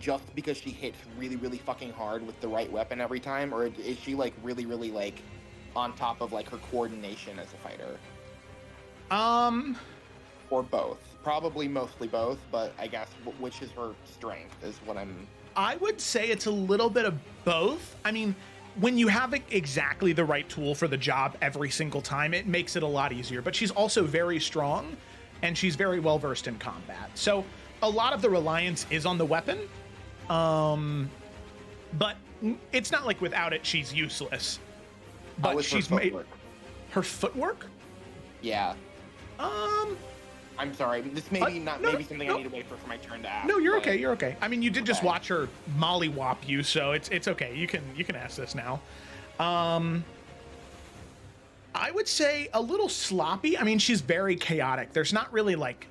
just because she hits really, really fucking hard with the right weapon every time? Or is she, like, really, really, like, on top of, like, her coordination as a fighter? Or both? Probably mostly both, but I guess which is her strength is what I'm... I would say it's a little bit of both. I mean, when you have exactly the right tool for the job every single time, it makes it a lot easier. But she's also very strong, and she's very well versed in combat. So a lot of the reliance is on the weapon, but it's not like without it she's useless. How But is her she's made footwork? her footwork. Yeah. I'm sorry. This may be no, maybe something no. I need to wait for my turn to ask. No, you're but- okay. You're okay. I mean, you did just Okay. watch her mollywop you, so it's okay. You can ask this now. I would say a little sloppy. I mean, she's very chaotic. There's not really like,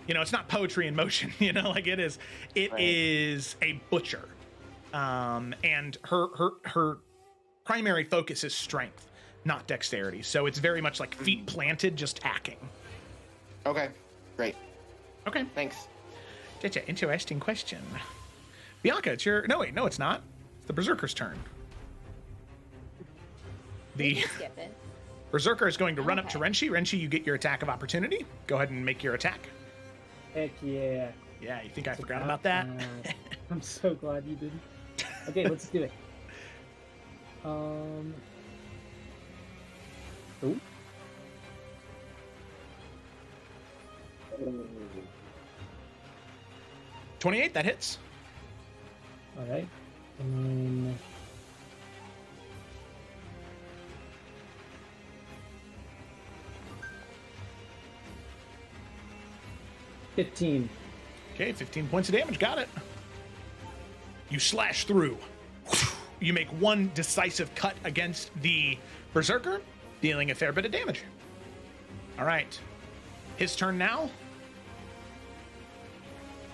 it's not poetry in motion. Like it is. It Right. is a butcher, and her primary focus is strength, not dexterity. So it's very much like feet planted, just hacking. Okay, great. Okay. Thanks. That's an interesting question. Bianca, it's your... No, wait, no, it's not. It's the Berserker's turn. We The can skip it. Berserker is going to run up to Okay. Renshi. Renshi, you get your attack of opportunity. Go ahead and make your attack. Heck yeah. Yeah, you think I forgot about that? I'm so glad you didn't. Okay, let's do it. Ooh. 28, that hits. All right. And then... $15. Okay, 15 points of damage. Got it. You slash through. You make one decisive cut against the Berserker, dealing a fair bit of damage. All right. His turn now.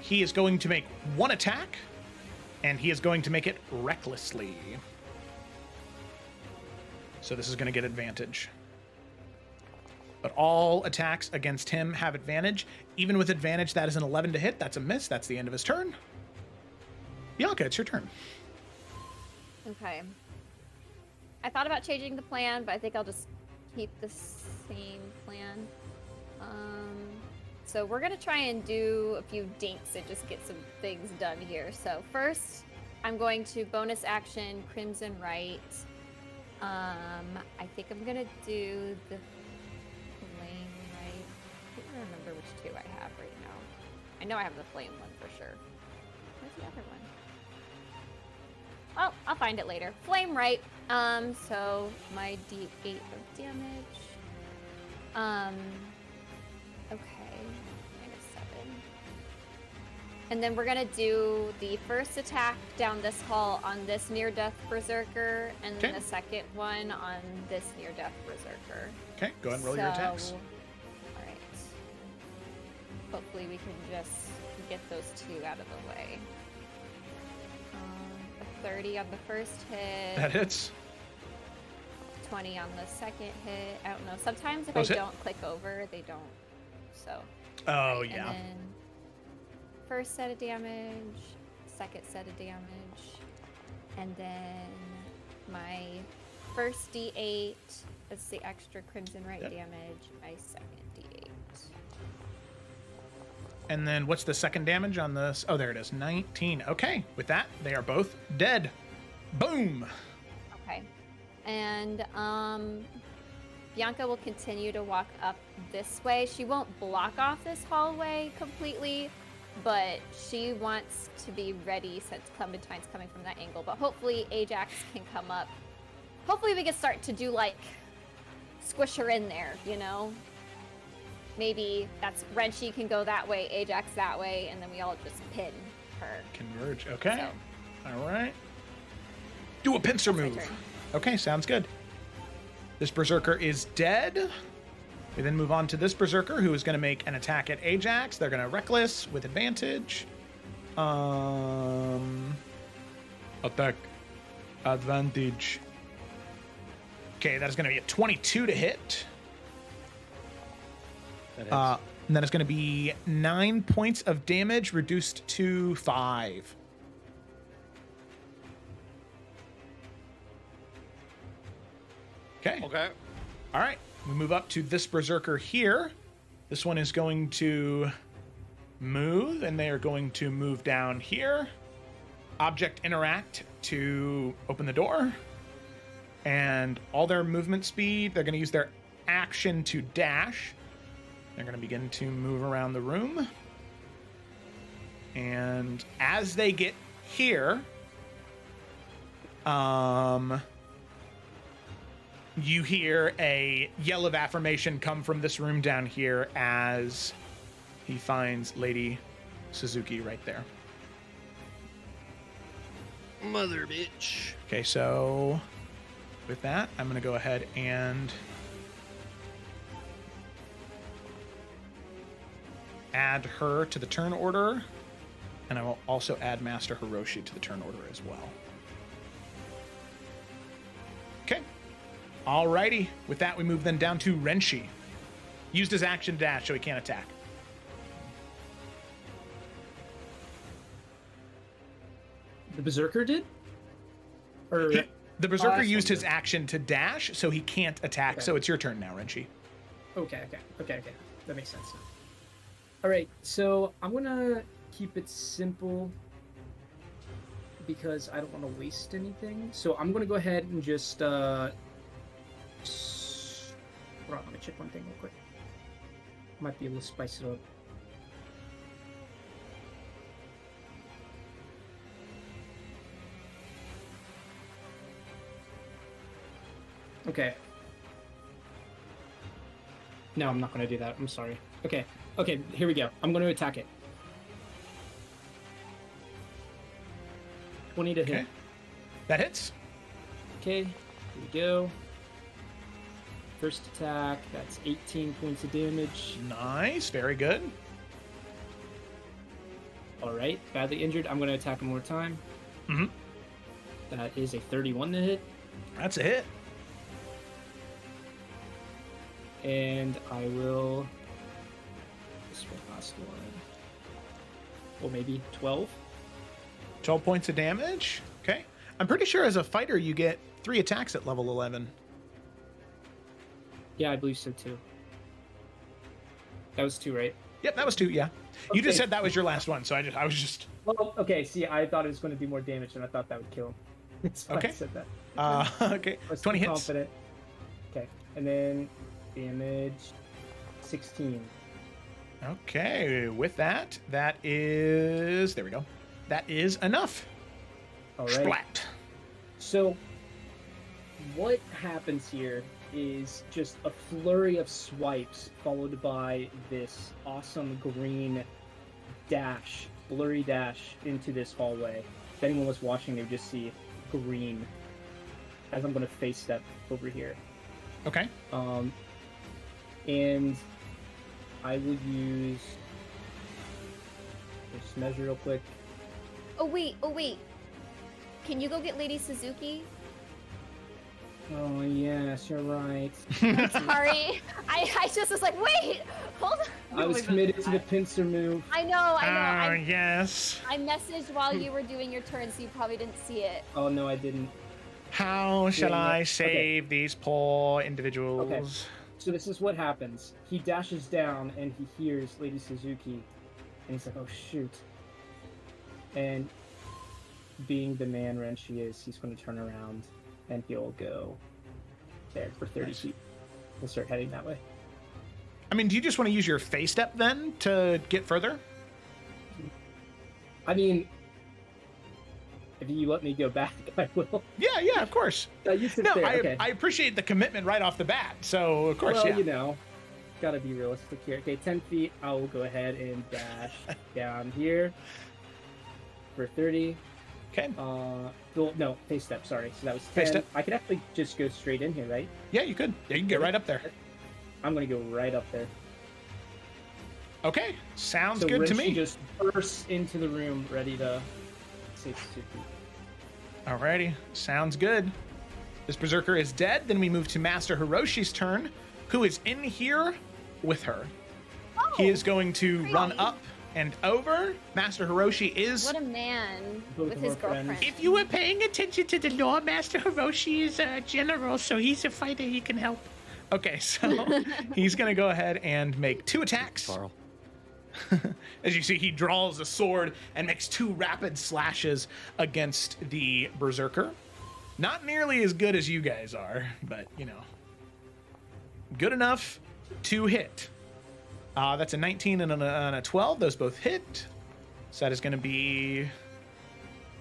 He is going to make one attack, and he is going to make it recklessly. So this is going to get advantage. But all attacks against him have advantage. Even with advantage, that is an 11 to hit. That's a miss. That's the end of his turn. Bianca, it's your turn. Okay. I thought about changing the plan, but I think I'll just keep the same plan. So we're gonna try and do a few dinks and just get some things done here. So first, I'm going to bonus action Crimson Right. I think I'm gonna do the flame right. I can't remember which two I have right now. I know I have the flame one for sure. Where's the other one? Oh, I'll find it later. Flame right. So my D8 of damage. Okay, -7. And then we're gonna do the first attack down this hall on this near-death berserker, and then Okay. the second one on this near-death berserker. Okay, go ahead and roll your attacks. All right. Hopefully we can just get those two out of the way. A 30 on the first hit. That hits. 20 on the second hit. I don't know. Sometimes if Those I hit? don't click over, they don't. So. Oh, right, yeah. And then first set of damage, second set of damage, and then my first D8. That's the extra Crimson Right Yep. damage. My second D8. And then what's the second damage on this? Oh, there it is. 19. Okay. With that, they are both dead. Boom. Okay. And Bianca will continue to walk up this way. She won't block off this hallway completely, but she wants to be ready since Clementine's coming from that angle. But hopefully Ajax can come up. Hopefully we can start to do like squish her in there, you know? Maybe that's Wrenchy can go that way, Ajax that way, and then we all just pin her. Converge. Okay. So. All right. Do a pincer That's my move. turn. Okay, sounds good. This berserker is dead. We then move on to this berserker who is going to make an attack at Ajax. They're going to reckless with advantage. Attack advantage. Okay, that is going to be a 22 to hit. That hits. And then it's going to be 9 points of damage reduced to 5. Okay. Okay. All right. We move up to this berserker here. This one is going to move, and they are going to move down here. Object interact to open the door. And all their movement speed, they're going to use their action to dash. They're going to begin to move around the room. And as they get here, you hear a yell of affirmation come from this room down here as he finds Lady Suzuki right there. Mother bitch. Okay, so with that, I'm going to go ahead and add her to the turn order, and I will also add Master Hiroshi to the turn order as well. Okay. Alrighty. With that, we move then down to Renshi. Used his action dash, so he can't attack. The Berserker did? Or The Berserker that's used one his good. action to dash, so he can't attack. Okay. So it's your turn now, Renshi. Okay. That makes sense. All right, so I'm gonna keep it simple because I don't want to waste anything. So I'm gonna go ahead and just hold on, let me check one thing real quick. Might be able to spice it up. Okay. No, I'm not going to do that. I'm sorry. Okay, here we go. I'm going to attack it. 20 to Okay. hit. That hits. Okay, here we go. First attack, that's 18 points of damage. Nice. Very good. Alright, badly injured. I'm going to attack him one more time. Mm-hmm. That is a 31 to hit. That's a hit. And I will... This one, last one. Well, maybe 12. 12 points of damage. Okay. I'm pretty sure as a fighter you get 3 attacks at level 11. Yeah, I believe so too. That was 2, right? Yep, that was 2, yeah. You just Okay. said that was your last one, so I was just... Well, okay, see, I thought it was going to do more damage, and I thought that would kill him. That's why I Okay. said that. Okay. I was 20 too hits. confident. Okay, and then damage 16. Okay. With that, that is. There we go. That is enough. All right. Splat. So, what happens here is just a flurry of swipes followed by this awesome green dash, blurry dash into this hallway. If anyone was watching, they would just see green as I'm going to face step over here. Okay. And I would use just measure real quick. Oh wait. Can you go get Lady Suzuki? Oh yes, you're right. I'm sorry. I just was like, wait, hold on. I was committed to the pincer move. I know. Yes. I messaged while you were doing your turn, so you probably didn't see it. Oh no, I didn't. How shall Yeah, I okay. save these poor individuals? Okay. So this is what happens. He dashes down and he hears Lady Suzuki, and he's like, "Oh shoot!" And being the man wrench he is, he's going to turn around and he'll go there for 30 feet and start heading that way. I mean, do you just want to use your face step then to get further? I mean, if you let me go back, I will. Yeah, of course. You sit No, there. I, Okay. I appreciate the commitment right off the bat. So, of course, Well, yeah. you know, gotta be realistic here. Okay, 10 feet. I will go ahead and dash down here for 30. Okay. No, face step. Sorry. So that was 10. Face step. I could actually just go straight in here, right? Yeah, you could. Yeah, you can get right up there. I'm gonna go right up there. Okay, sounds So good to Rinchi me. just bursts into the room, ready to save Suzuki. Alrighty, sounds good. This berserker is dead. Then we move to Master Hiroshi's turn, who is in here with her. He is going to run up and over. Master Hiroshi is. What a man Both with of his our friends. girlfriend. If you were paying attention to the lore, Master Hiroshi is a general, so he's a fighter. He can help. Okay, so he's going to go ahead and make 2 attacks. Carl. As you see, he draws a sword and makes 2 rapid slashes against the berserker. Not nearly as good as you guys are, but, you know, good enough to hit. That's a 19 and a 12. Those both hit. So that is going to be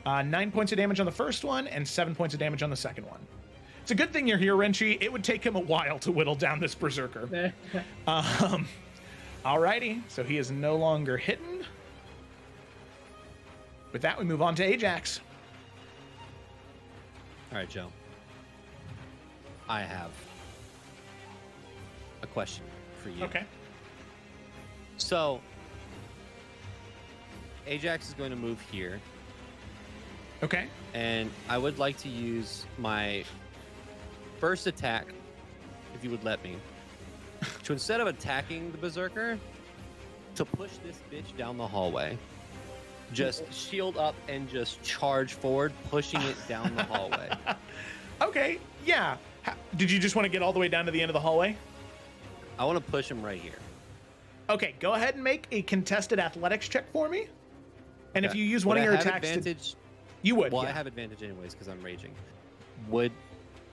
9 points of damage on the first one and 7 points of damage on the second one. It's a good thing you're here, Renchi. It would take him a while to whittle down this berserker. Alrighty, so he is no longer hitting. With that, we move on to Ajax. All right, Joe. I have a question for you. Okay. So, Ajax is going to move here, Okay. and I would like to use my first attack, if you would let me, to instead of attacking the berserker, to push this bitch down the hallway. Just shield up and just charge forward, pushing it down the hallway. Okay, yeah. Did you just want to get all the way down to the end of the hallway? I want to push him right here. Okay, go ahead and make a contested athletics check for me. And if Okay. you use Would one of I your have attacks, advantage? you would. Well, yeah. I have advantage anyways because I'm raging.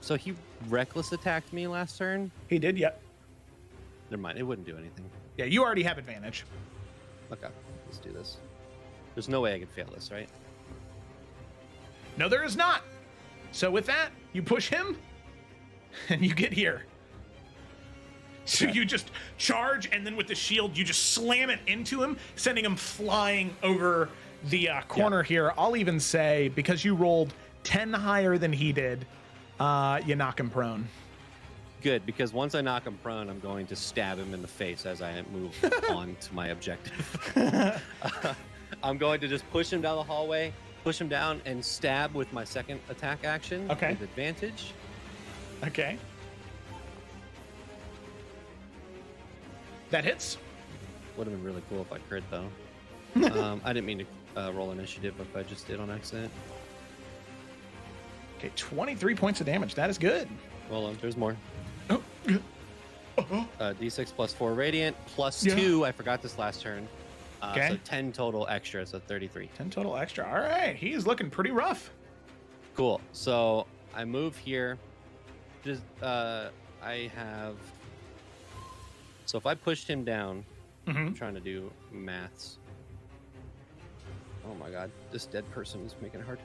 So he reckless attacked me last turn? He did, yep. Never mind, it wouldn't do anything. Yeah, you already have advantage. Okay, let's do this. There's no way I could fail this, right? No, there is not. So with that, you push him, and you get here. So you just charge, and then with the shield, you just slam it into him, sending him flying over the corner here. I'll even say, because you rolled 10 higher than he did, you knock him prone. Good, because once I knock him prone, I'm going to stab him in the face as I move on to my objective. I'm going to just push him down the hallway, push him down, and stab with my second attack action Okay. with advantage. Okay. That hits. Would have been really cool if I crit, though. I didn't mean to roll initiative if I just did on accident. Okay, 23 points of damage. That is good. Hold on, there's more. Oh, D6 plus 4 radiant, plus Yeah. 2. I forgot this last turn. Okay. So 10 total extra, so 33. 10 total extra. All right, he is looking pretty rough. Cool. So I move here. Just I have. So if I pushed him down, I'm trying to do maths. Oh my god, this dead person is making it hard.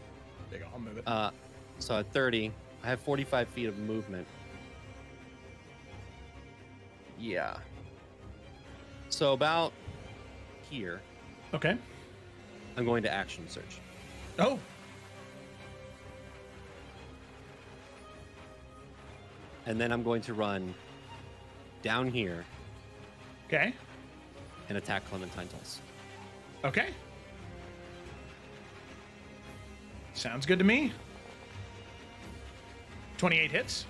There you go, I'll move it. So at 30, I have 45 feet of movement. Yeah. So about here. Okay. I'm going to action search. Oh. And then I'm going to run down here Okay. and attack Clementine twice. Okay. Sounds good to me. 28 hits.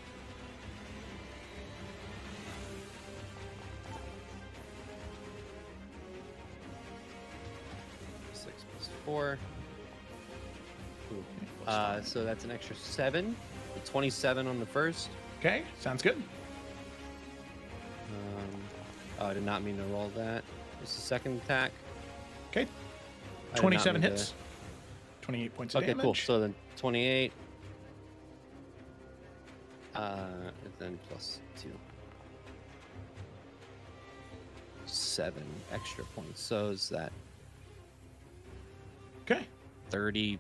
Six plus 4. Ooh. So that's an extra 7. 27 on the first. Okay, sounds good. I did not mean to roll that. It's the second attack. Okay. I did not 27 mean hits. 28 points of Okay, damage. cool. So then 28. And then plus 2. 7 extra points. So is that Okay. 30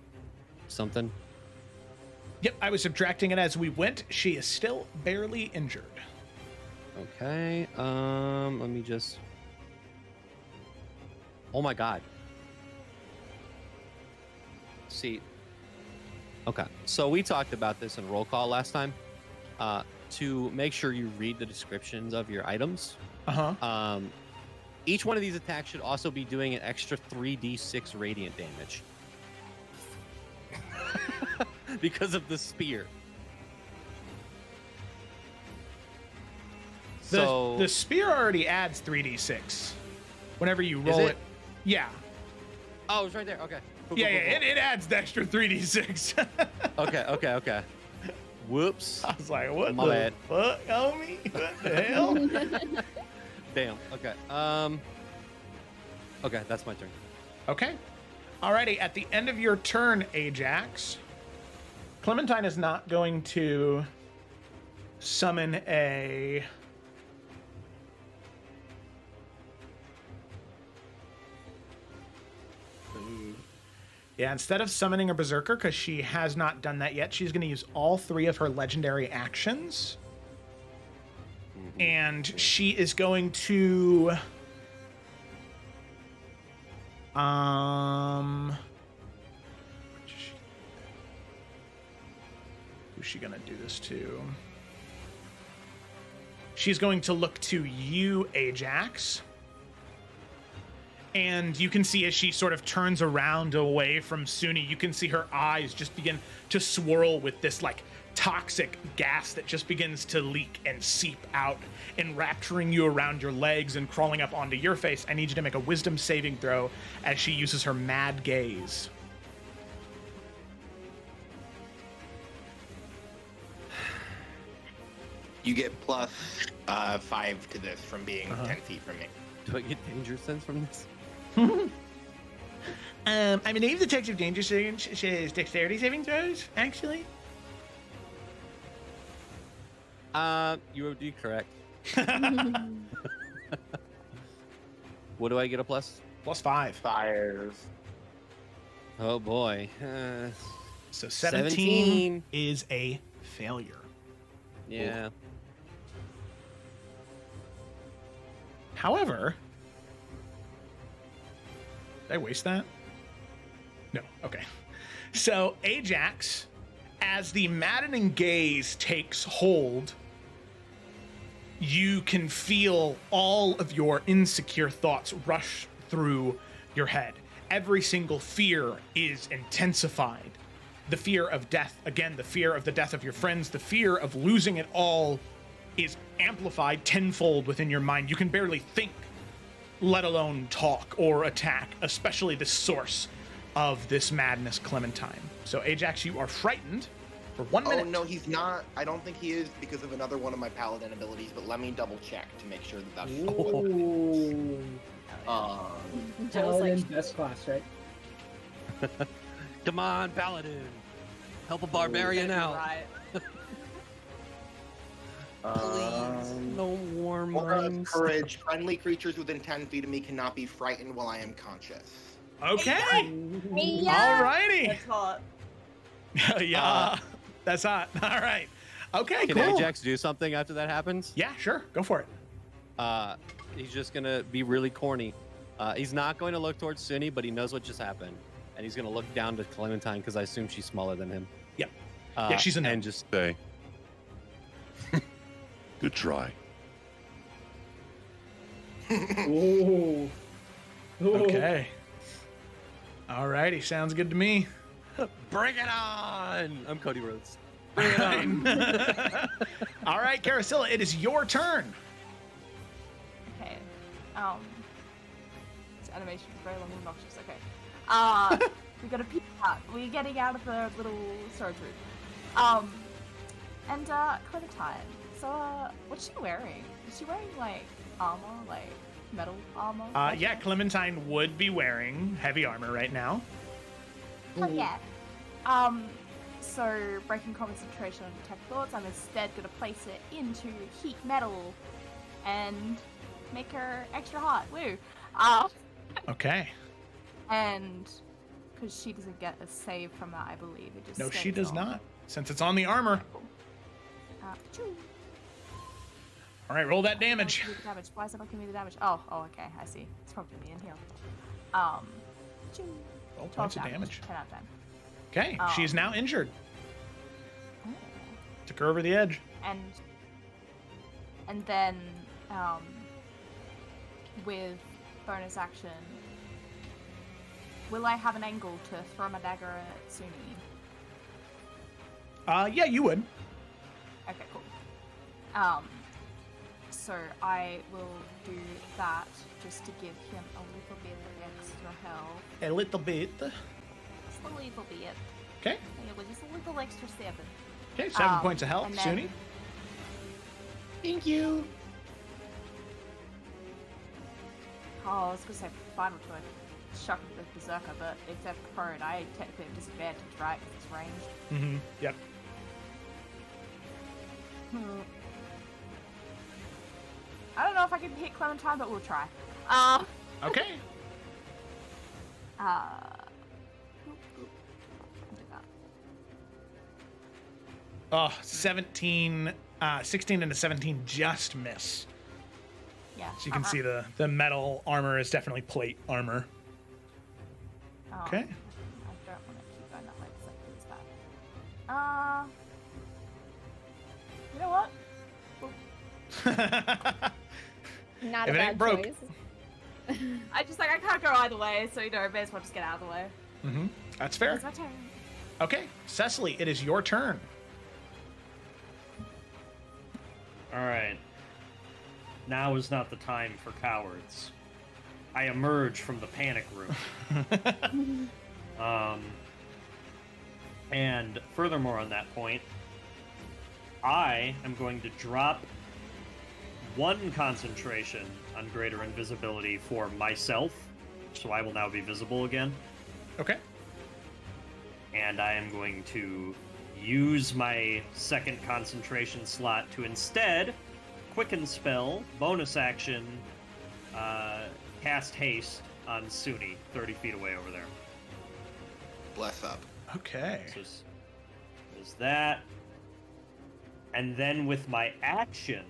something? Yep, I was subtracting it as we went. She is still barely injured. Okay. Let me just. Oh my god. See. Okay. So we talked about this in roll call last time. To make sure you read the descriptions of your items. Uh-huh. Each one of these attacks should also be doing an extra 3d6 radiant damage. Because of the spear. The spear already adds 3d6 whenever you roll it? Yeah. Oh, it's right there. Okay. Cool, Yeah, cool, yeah, cool. it adds the extra 3d6. Okay. Whoops. I was like, what My the bad. fuck, homie? What the hell? Damn. Okay. Okay, that's my turn. Okay. Alrighty, at the end of your turn, Ajax, Clementine is not going to summon a... Yeah, instead of summoning a Berserker, because she has not done that yet, she's going to use all 3 of her legendary actions. And she is going to... Who's she going to do this to? She's going to look to you, Ajax. And you can see as she sort of turns around away from Suni, you can see her eyes just begin to swirl with this like toxic gas that just begins to leak and seep out, enrapturing you around your legs and crawling up onto your face. I need you to make a wisdom saving throw as she uses her mad gaze. You get plus 5 to this from being 10 feet from me. Do I get danger sense from this? I believe the text of danger sense says dexterity saving throws, actually. You would be correct. What do I get a plus? Plus 5. 5. Oh boy. So 17 is a failure. Yeah. However, did I waste that? No. Okay. So Ajax, as the maddening gaze takes hold, you can feel all of your insecure thoughts rush through your head. Every single fear is intensified. The fear of death, again, the fear of the death of your friends, the fear of losing it all is amplified tenfold within your mind. You can barely think, let alone talk or attack, especially the source of this madness, Clementine. So Ajax, you are frightened for 1 minute. Oh, no, he's not. I don't think he is because of another one of my paladin abilities, but let me double check to make sure that that's... Ooh. Joe's like, Paladin, best class, right? Come on, Paladin. Help a barbarian out. Right. Please, no warm Aura of rings. courage. Friendly creatures within 10 feet of me cannot be frightened while I am conscious. Okay. Yeah. Alrighty. That's hot. Yeah. That's hot. All right. Okay, Can cool. Ajax do something after that happens? Yeah, sure. Go for it. He's just gonna be really corny. He's not going to look towards Suni, but he knows what just happened, and he's gonna look down to Clementine because I assume she's smaller than him. Yep. Yeah, she's a gnome. and just Say. Good try. Ooh. Ooh. Okay. Alrighty. Sounds good to me. bring it on. I'm Cody Rhodes. All right. All right, Carasilla, it is your turn. Okay. This animation is very long and obnoxious. Okay. We gotta peek out. We're getting out of the little storage room. And Clementine. So, what's she wearing? Is she wearing like armor, like metal armor? Yeah, Clementine would be wearing heavy armor right now. Oh yeah. So breaking concentration and detect thoughts, I'm instead gonna place it into heat metal and make her extra hot. Woo. Okay. And because she doesn't get a save from that, I believe it just. No, she stays does on. not, since it's on the armor. Choo. All right, roll that damage. Give me the damage. Why is it not giving me the damage? Oh, okay, I see. It's probably me in here. Choo. Roll 12 points of damage. 10 out of 10. Okay, she is now injured. Oh. Took her over the edge. And then with bonus action, will I have an angle to throw my dagger at Suni? Yeah, you would. Okay, cool. So I will do that just to give him a little bit of extra health. A little bit. Just a little bit. Okay. Yeah, well, just a little extra 7. Okay, 7 points of health. and then- Suni. Thank you. Oh, I was gonna say final to it. Shock the berserker, but it's at prone. I technically have disadvantage, right? 'Cause it's ranged. Mm-hmm. Yep. I don't know if I can hit Clementine, but we'll try. Okay. Oop, oop. Do that. Oh, 17, 16 and a 17 just miss. Yeah. So you can see the metal armor is definitely plate armor. Oh, Okay. I don't want to keep going that way because I think it's bad. You know what? Not If a it bad ain't broke. choice. I can't go either way, so may as well just get out of the way. Mm-hmm. That's fair. It's my turn. Okay, Cecily, it is your turn. All right. Now is not the time for cowards. I emerge from the panic room. And furthermore on that point, I am going to drop 1 concentration on greater invisibility for myself, so I will now be visible again. Okay. And I am going to use my 2nd concentration slot to instead quicken spell, bonus action, cast haste on Suni, 30 feet away over there. Bless up. Okay. So there's that. And then with my action,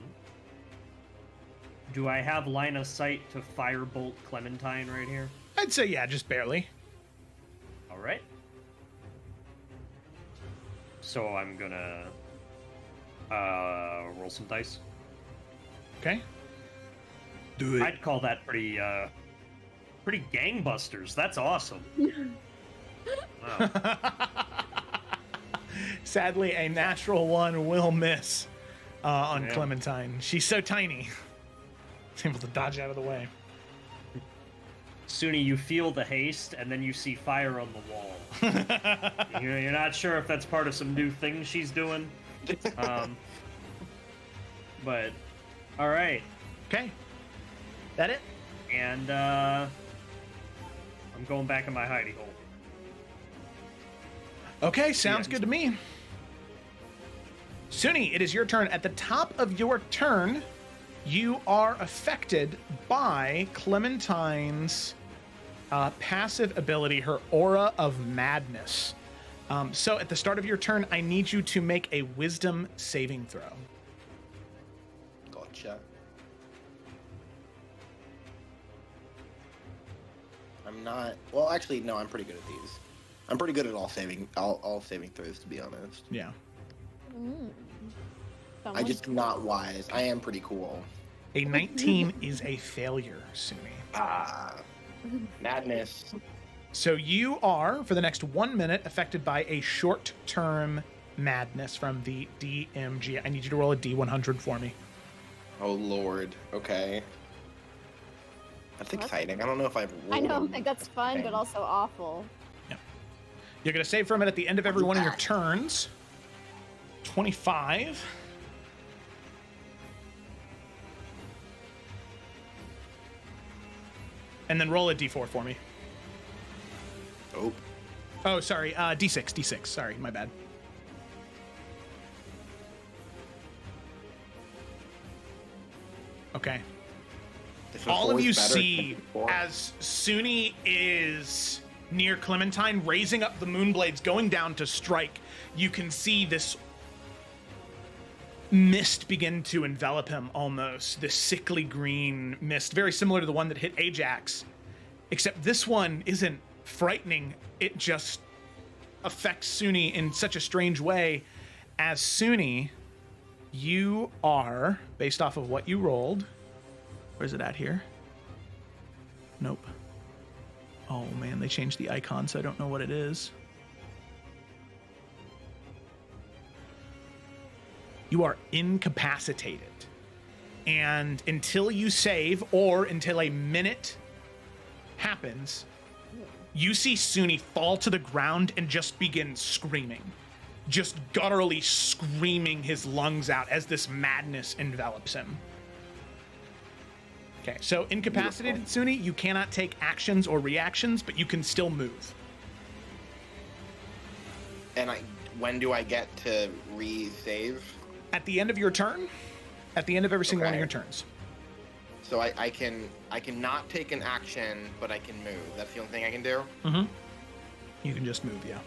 do I have line of sight to firebolt Clementine right here? I'd say, yeah, just barely. All right. So I'm gonna roll some dice. Okay. Do it. I'd call that pretty gangbusters. That's awesome. Wow. Sadly, a natural 1 will miss on Yeah. Clementine. She's so tiny. She's able to dodge out of the way. Suni, you feel the haste, and then you see fire on the wall. You're not sure if that's part of some new thing she's doing. But, all right. Okay. That it? And I'm going back in my hidey hole. Okay, sounds good to me. Suni, it is your turn. At the top of your turn, you are affected by Clementine's passive ability, her Aura of Madness. So at the start of your turn, I need you to make a Wisdom saving throw. Gotcha. I'm not. Well, actually, no. I'm pretty good at these. I'm pretty good at all saving throws, to be honest. Yeah. I just am not wise. I am pretty cool. A 19 is a failure, Suni. Madness. So you are, for the next 1 minute, affected by a short-term madness from the DMG. I need you to roll a D100 for me. Oh, Lord. Okay. That's exciting. I don't know if I've rolled. I know, like, that's fun, but also awful. Yep. You're going to save from it at the end of every one of your turns. 25. And then roll a D4 for me. Oh, sorry. D6. Sorry, my bad. Okay. All of you see as Suni is near Clementine, raising up the Moonblades, going down to strike. You can see this mist begin to envelop him almost. This sickly green mist, very similar to the one that hit Ajax. Except this one isn't frightening. It just affects Suni in such a strange way. As Suni, you are, based off of what you rolled, where's it at here? Nope. Oh man, they changed the icon, so I don't know what it is. You are incapacitated. And until you save, or until a minute happens, you see Suni fall to the ground and just begin screaming. Just gutturally screaming his lungs out as this madness envelops him. Okay, so incapacitated Suni, you cannot take actions or reactions, but you can still move. And when do I get to re-save? At the end of your turn. At the end of every single one of your turns. So I can not take an action, but I can move. That's the only thing I can do? Mm-hmm. You can just move, yeah.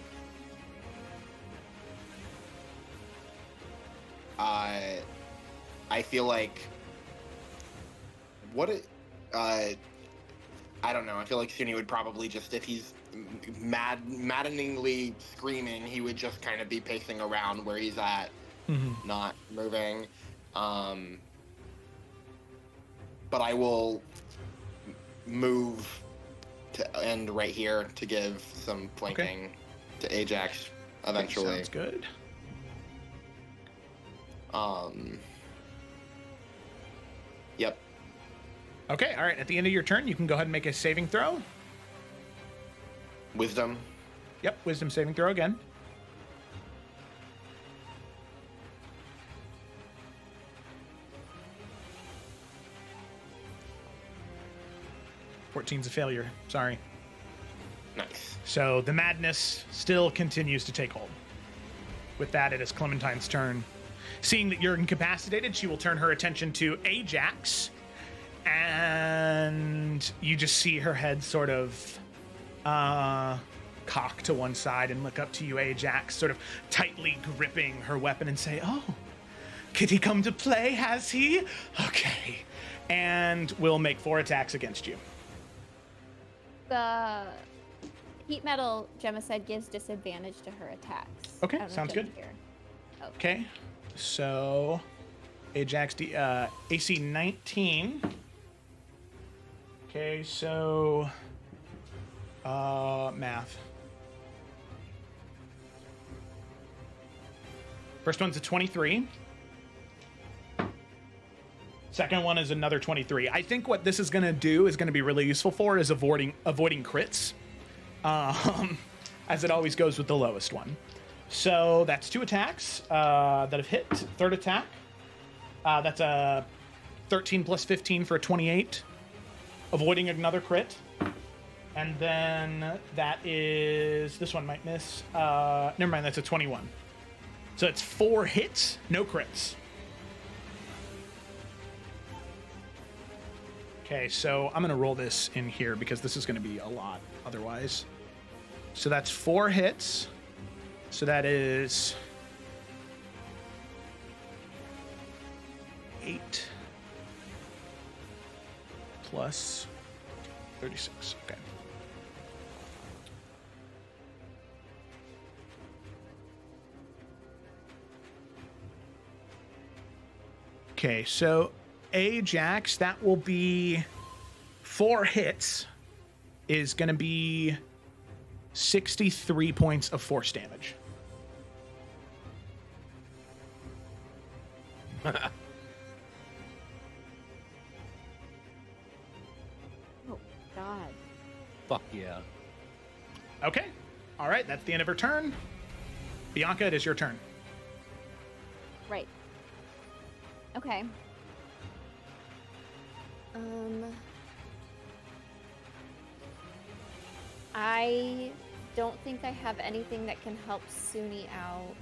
I feel like I don't know. I feel like Suni would probably just, if he's maddeningly screaming, he would just kind of be pacing around where he's at, not moving. But I will move to end right here to give some flanking to Ajax eventually. Sounds good. Yep. Okay, all right. At the end of your turn, you can go ahead and make a saving throw. Wisdom. Yep, wisdom saving throw again. .14's a failure. Sorry. Nice. So the madness still continues to take hold. With that, it is Clementine's turn. Seeing that you're incapacitated, she will turn her attention to Ajax. And you just see her head sort of cock to one side and look up to you, Ajax, sort of tightly gripping her weapon and say, "Oh, could he come to play, has he? Okay." And will make 4 attacks against you. The heat metal Gemicide gives disadvantage to her attacks. Okay, sounds good. Okay, so Ajax AC 19. Okay, so math. First one's a 23. Second one is another 23. I think what this is going to do is going to be really useful for is avoiding crits, as it always goes with the lowest one. So that's 2 attacks that have hit. Third attack, that's a 13 plus 15 for a 28, avoiding another crit. And then that is... This one might miss. Never mind, that's a 21. So it's 4 hits, no crits. Okay, so I'm going to roll this in here because this is going to be a lot otherwise. So that's 4 hits. So that is 8 plus 36. Okay. Okay, so Ajax, that will be 4 hits, is going to be 63 points of force damage. Oh, God. Fuck yeah. Okay. All right, that's the end of her turn. Bianca, it is your turn. Right. Okay. I don't think I have anything that can help Suni out.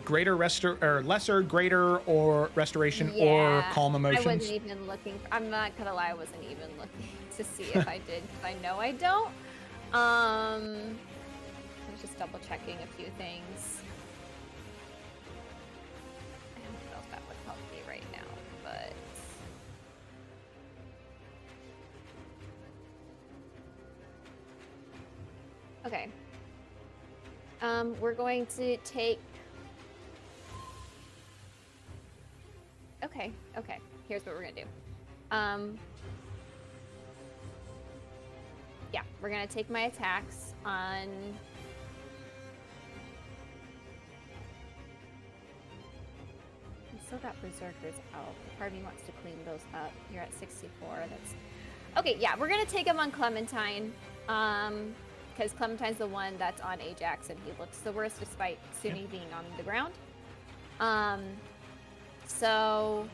Greater or lesser, greater, or restoration, or calm emotions. I wasn't even looking. I'm not gonna lie. I wasn't even looking to see if I did, because I know I don't. I was just double checking a few things. I don't know if that would help me right now, but okay. We're going to take. Okay. Here's what we're gonna do. Yeah, we're gonna take my attacks on. I still got berserkers out. Part of me wants to clean those up. You're at 64. That's okay. Yeah, we're gonna take them on Clementine, because Clementine's the one that's on Ajax, and he looks the worst despite Suni being on the ground. So,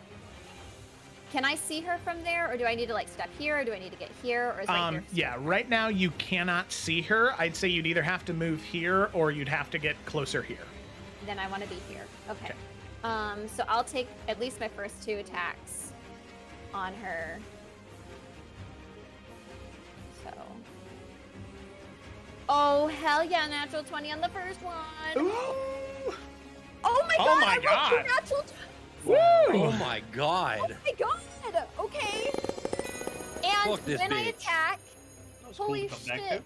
can I see her from there, or do I need to like step here, or do I need to get here, or is right here? Yeah, right now you cannot see her. I'd say you'd either have to move here, or you'd have to get closer here. Then I want to be here. Okay. So I'll take at least my first 2 attacks on her. So. Oh hell yeah! Natural 20 on the first one. Ooh. Oh my god! Oh my I rolled 2 god! natural Woo! Oh my god! Oh my god! Okay. And Fuck this when I bitch. attack, That was cool holy to come back shit!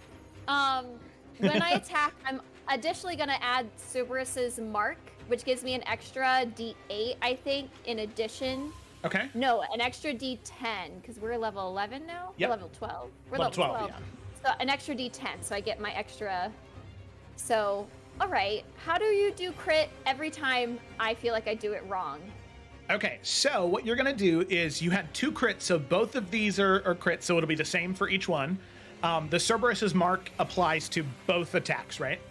to. When I attack, I'm additionally gonna add Cerberus's mark, which gives me an extra D8, I think, in addition. Okay. No, an extra D10, because we're level 11 now? Yep. We're level 12. We're Level level 12, 12. So an extra D10, so I get my extra. So, all right. How do you do crit every time I feel like I do it wrong? Okay, so what you're gonna do is you had 2 crits, so both of these are crits, so it'll be the same for each one. The Cerberus's mark applies to both attacks, right?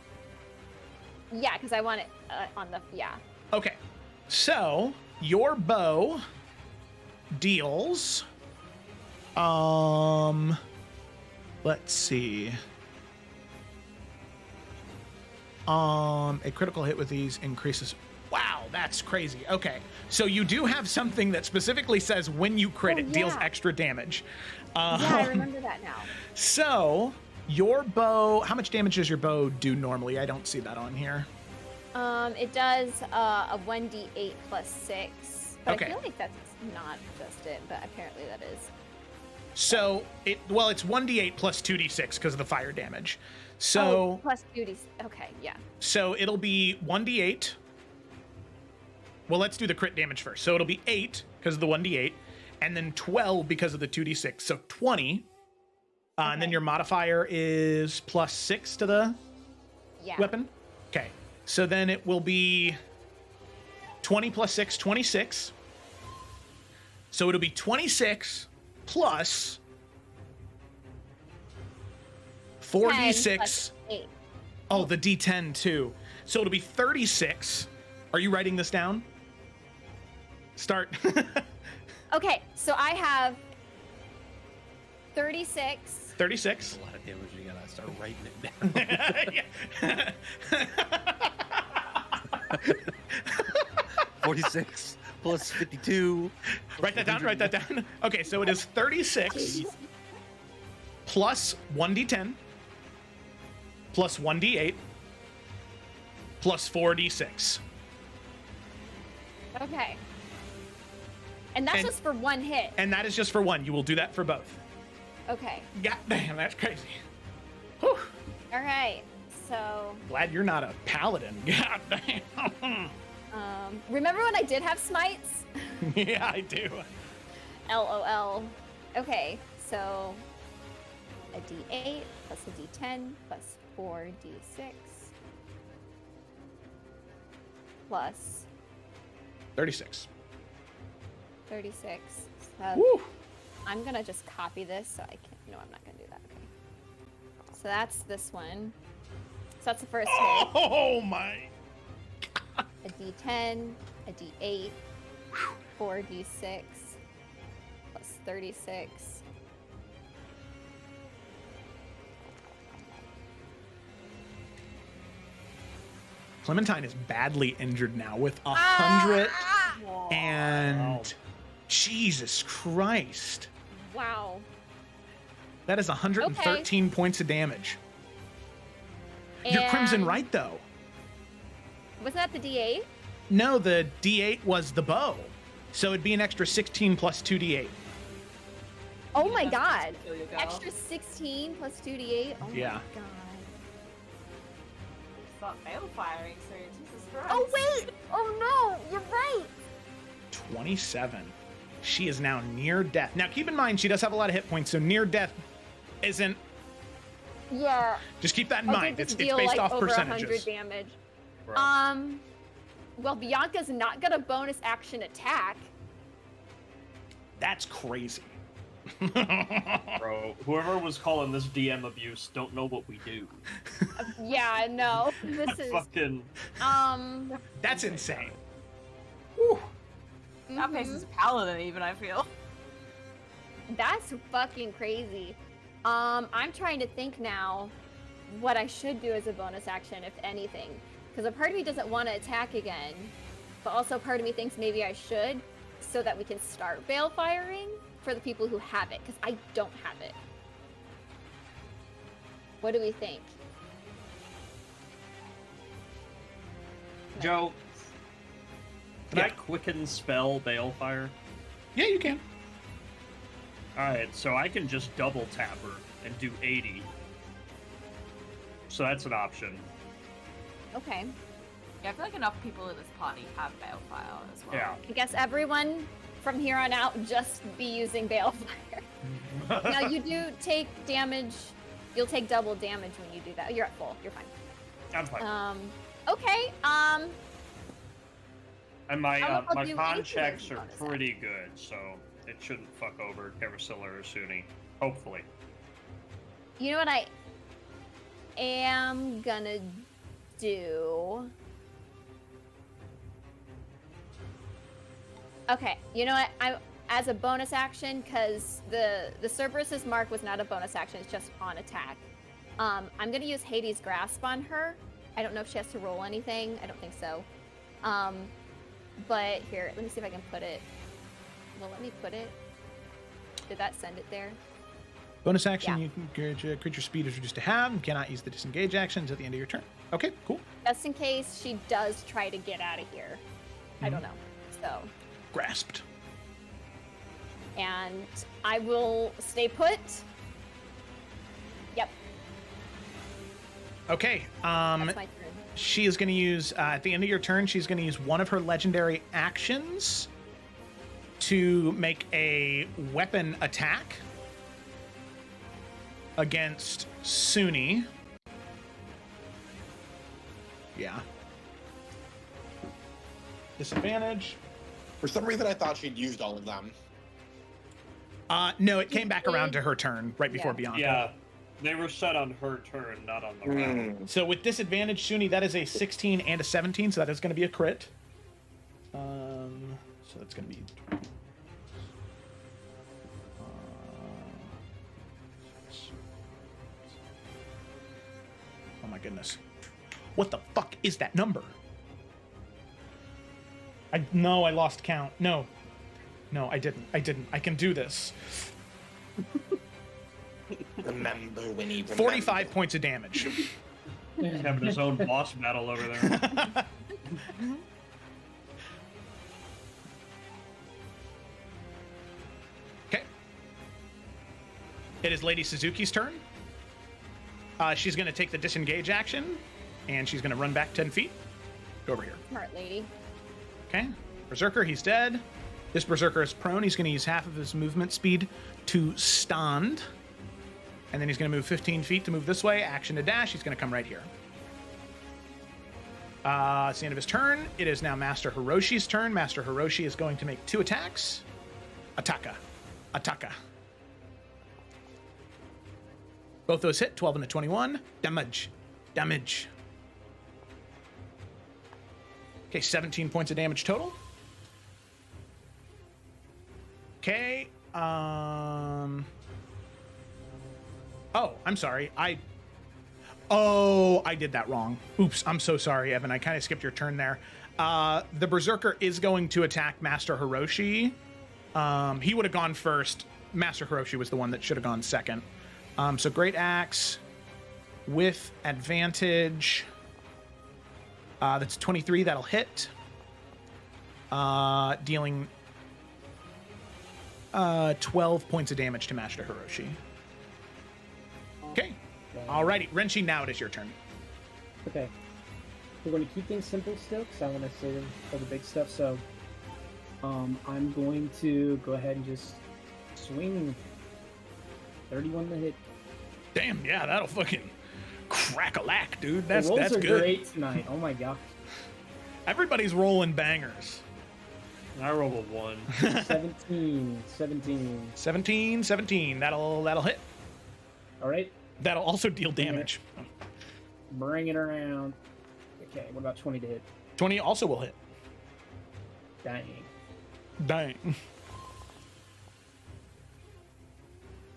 Yeah, because I want it on the, yeah. Okay, so your bow deals, let's see. A critical hit with these increases. Wow, that's crazy. Okay, so you do have something that specifically says when you crit, it deals extra damage. Yeah, I remember that now. So your bow, how much damage does your bow do normally? I don't see that on here. It does a 1d8 plus 6. But Okay. I feel like that's not just it, but apparently that is. So it's 1d8 plus 2d6 because of the fire damage. So plus 2d. Okay, yeah. So it'll be 1d8. Well, let's do the crit damage first. So it'll be 8 because of the 1d8, and then 12 because of the 2d6. So 20. And then your modifier is plus 6 to the weapon. Okay. So then it will be 20 plus 6, 26. So it'll be 26 plus 4d6. Plus 8. Oh, the d10 too. So it'll be 36 Are you writing this down? Start. Okay, so I have 36. 36. A lot of damage. You gotta start writing it down. 46 plus 52. Write that down. Write that down. Okay, so it is 36 plus 1d10 plus 1d8 plus 4d6. Okay. And that's just for one hit. And that is just for one. You will do that for both. Okay. God damn, that's crazy. Whew. All right. So, Glad you're not a paladin. God damn. remember when I did have smites? Yeah, I do. LOL. Okay, so a D8 plus a D10 plus 4D6 plus 36. 36. So Woo. I'm gonna just copy this so I can. No, I'm not gonna do that. Okay. So that's this one. So that's the first hit. Oh my. A D10, a D8, 4D6 plus 36. Clementine is badly injured now with 100 Ah! and Jesus Christ. Wow. That is 113 points of damage. You're Crimson And- right though. Wasn't that the D8? No, the D8 was the bow. So it'd be an extra 16 plus 2D8. Oh my god. There you go. Extra 16 plus 2D8? Oh Yeah. my god. Start fail firing soon. Jesus Christ. Oh wait! Oh no! You're right! 27. She is now near death. Now keep in mind she does have a lot of hit points, so near death isn't. Yeah. Just keep that in I'll mind. just It's deal, based like, off over 100 percentages. damage. Bro. Well, Bianca's not gonna bonus action attack. That's crazy. Bro, whoever was calling this DM abuse don't know what we do. Yeah, no. This is Fucking. That's insane. That face is paladin even, I feel. That's fucking crazy. I'm trying to think now what I should do as a bonus action, if anything. Because a part of me doesn't want to attack again, but also part of me thinks maybe I should, so that we can start bale firing for the people who have it, because I don't have it. What do we think? Joe, can I Yeah. quicken spell Balefire? Yeah, you can. Alright, so I can just double tap her and do 80. So that's an option. Okay. Yeah, I feel like enough people in this party have Balefire as well. Yeah. I guess everyone from here on out just be using Balefire. Now you do take damage. You'll take double damage when you do that. You're at full. You're fine. I'm fine. Okay. And my I'll my do con anything checks as a are bonus pretty good, so it shouldn't fuck over Kevrasilla or Suni. Hopefully. You know what I am gonna do? Okay. You know what? I as a bonus action, because the Cerberus's mark was not a bonus action. It's just on attack. I'm gonna use Hades' grasp on her. I don't know if she has to roll anything. I don't think so. But here, let me see if I can put it. Well, let me put it. Did that send it there? Bonus action, Yeah. you can creature speed is reduced to half. You cannot use the disengage actions at the end of your turn. Okay, cool. Just in case she does try to get out of here. I don't know. So, Grasped. and I will stay put. Yep, Okay. that's my turn. She is going to use, at the end of your turn, she's going to use one of her legendary actions to make a weapon attack against Suni. Yeah. Disadvantage. For some reason, I thought she'd used all of them. No, it came back around to her turn right before Yeah. Bianca. Yeah. They were set on her turn, not on the round. So with disadvantage, Suni, that is a 16 and a 17, so that is going to be a crit. So that's going to be... oh my goodness. What the fuck is that number? No, I lost count. No, I didn't. I can do this. Remember when he 45 points of damage. He's having his own boss battle over there. Okay. It is Lady Suzuki's turn. She's going to take the disengage action, and she's going to run back 10 feet. Go over here. Smart lady. Okay. Berserker, he's dead. This Berserker is prone. He's going to use half of his movement speed to stand. And then he's going to move 15 feet to move this way. Action to dash. He's going to come right here. It's the end of his turn. It is now Master Hiroshi's turn. Master Hiroshi is going to make 2 attacks. Attacka. Both those hit. 12 and a 21. Damage. Okay, 17 points of damage total. Okay. Oh, I'm sorry. I did that wrong. Oops, I'm so sorry, Evan. I kind of skipped your turn there. The Berserker is going to attack Master Hiroshi. He would have gone first. Master Hiroshi was the one that should have gone second. So Great Axe with advantage. That's 23. That'll hit. Dealing 12 points of damage to Master Hiroshi. Okay. Alrighty, Renshi, now it is your turn. Okay. We're going to keep things simple still, because I want to save them for the big stuff, so... I'm going to go ahead and just swing 31 to hit. Damn, yeah, that'll fucking crack-a-lack, dude. That's the rolls are good. Great tonight. Oh my god. Everybody's rolling bangers. I rolled a 1. 17. That'll hit. All right. That'll also deal damage. Bring it around. Okay, what about 20 to hit? 20 also will hit. Dang.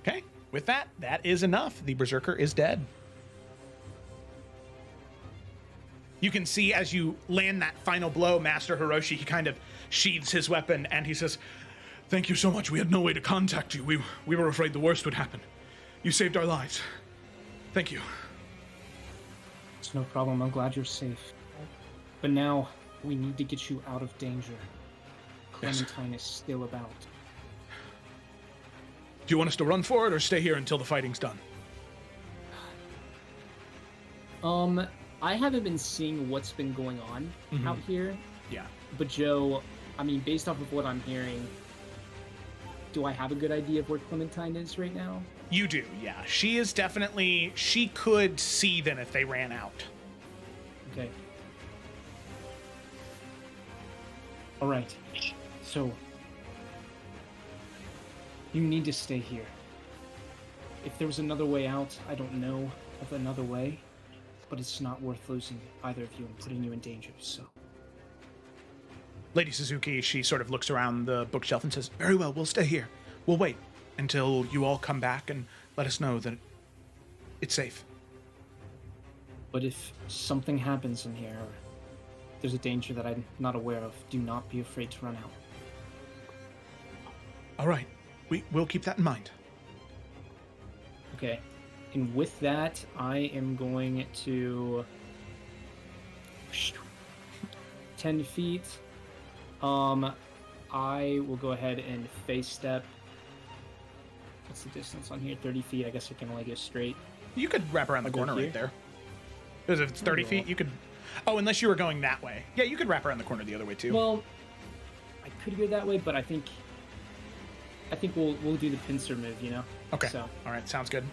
Okay, with that is enough. The Berserker is dead. You can see as you land that final blow, Master Hiroshi, he kind of sheathes his weapon and he says, "Thank you so much. We had no way to contact you. We were afraid the worst would happen. You saved our lives. Thank you." It's no problem. I'm glad you're safe. But now, we need to get you out of danger. Clementine is still about. Do you want us to run for it or stay here until the fighting's done? I haven't been seeing what's been going on out here. Yeah. But Joe, I mean, based off of what I'm hearing, do I have a good idea of where Clementine is right now? You do, yeah. She is definitely... She could see them if they ran out. Okay. All right. So, you need to stay here. If there was another way out, I don't know of another way, but it's not worth losing either of you and putting you in danger, so... Lady Suzuki, she sort of looks around the bookshelf and says, "Very well, we'll stay here. We'll wait until you all come back and let us know that it's safe." But if something happens in here, or there's a danger that I'm not aware of, do not be afraid to run out. All right. We'll keep that in mind. Okay. And with that, I am going to... 10 feet. I will go ahead and face step. What's the distance on here? 30 feet. I guess I can only go straight. You could wrap around the corner right there. Because if it's 30 feet, you could... Oh, unless you were going that way. Yeah, you could wrap around the corner the other way, too. Well, I could go that way, but I think we'll do the pincer move, you know? Okay. So, all right, sounds good.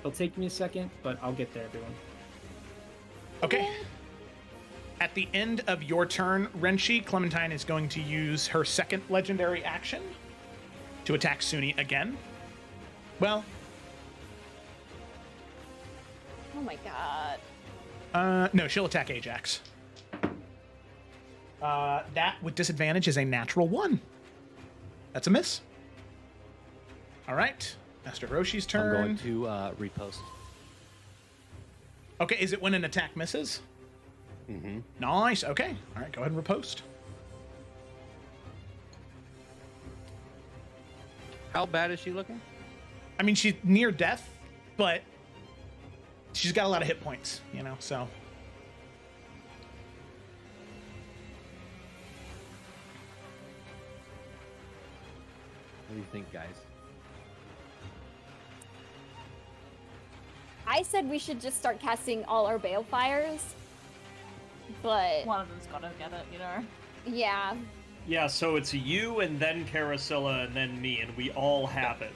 It'll take me a second, but I'll get there, everyone. Okay. At the end of your turn, Renshi, Clementine is going to use her second legendary action to attack Suni again. Well, Oh my god. No, she'll attack Ajax. That with disadvantage is a natural 1. That's a miss. All right, Master Roshi's turn. I'm going to repost. Okay, is it when an attack misses? Mm-hmm. Nice. Okay. All right, go ahead and riposte. How bad is she looking? I mean, she's near death, but she's got a lot of hit points, you know, so. What do you think, guys? I said we should just start casting all our balefires, but One of them's gotta get it, you know? yeah. Yeah, so it's you and then Carasilla and then me, and we all have it.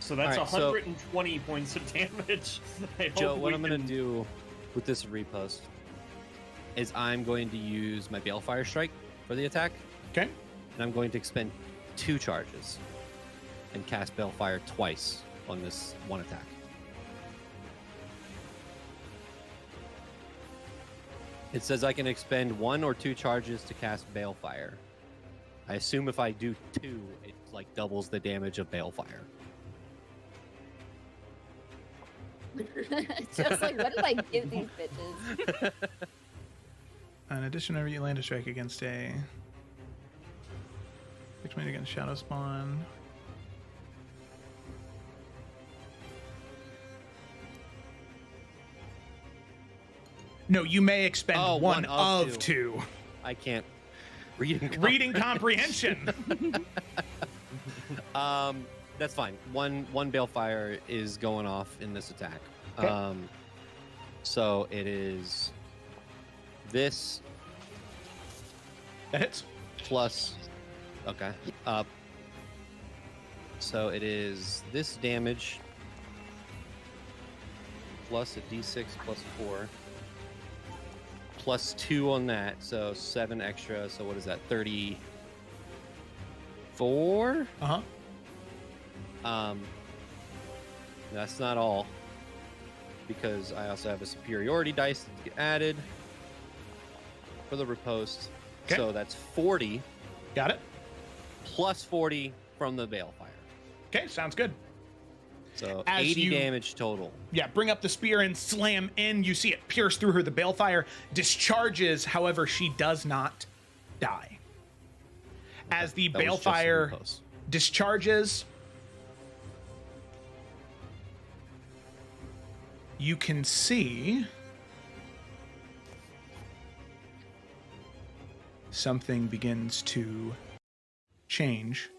So that's Alright, so- 120 points of damage. Joe, what I'm going to do with this repost is I'm going to use my Balefire Strike for the attack, Okay. and I'm going to expend 2 charges and cast Balefire twice on this one attack. It says I can expend 1 or 2 charges to cast Balefire. I assume if I do 2, it like doubles the damage of Balefire. Just like, what did I give these bitches? In addition, whenever you land a strike against a... Which made against Shadow Spawn. No, you may expend one of two. I can't. Reading comprehension. That's fine. One Balefire is going off in this attack. Okay. So it is this That hits. plus. Okay. So it is this damage plus a d6 plus 4 plus 2 on that, so 7 extra. So what is that? 34. Uh-huh. That's not all, because I also have a superiority dice to get added for the riposte. Okay. So that's 40 Got it. plus 40 from the Balefire. Okay, sounds good. So As 80 you- damage total. Yeah, bring up the spear and slam in. You see it pierce through her. The balefire discharges. However, she does not die. As the That was just a balefire riposte. discharges, you can see something begins to change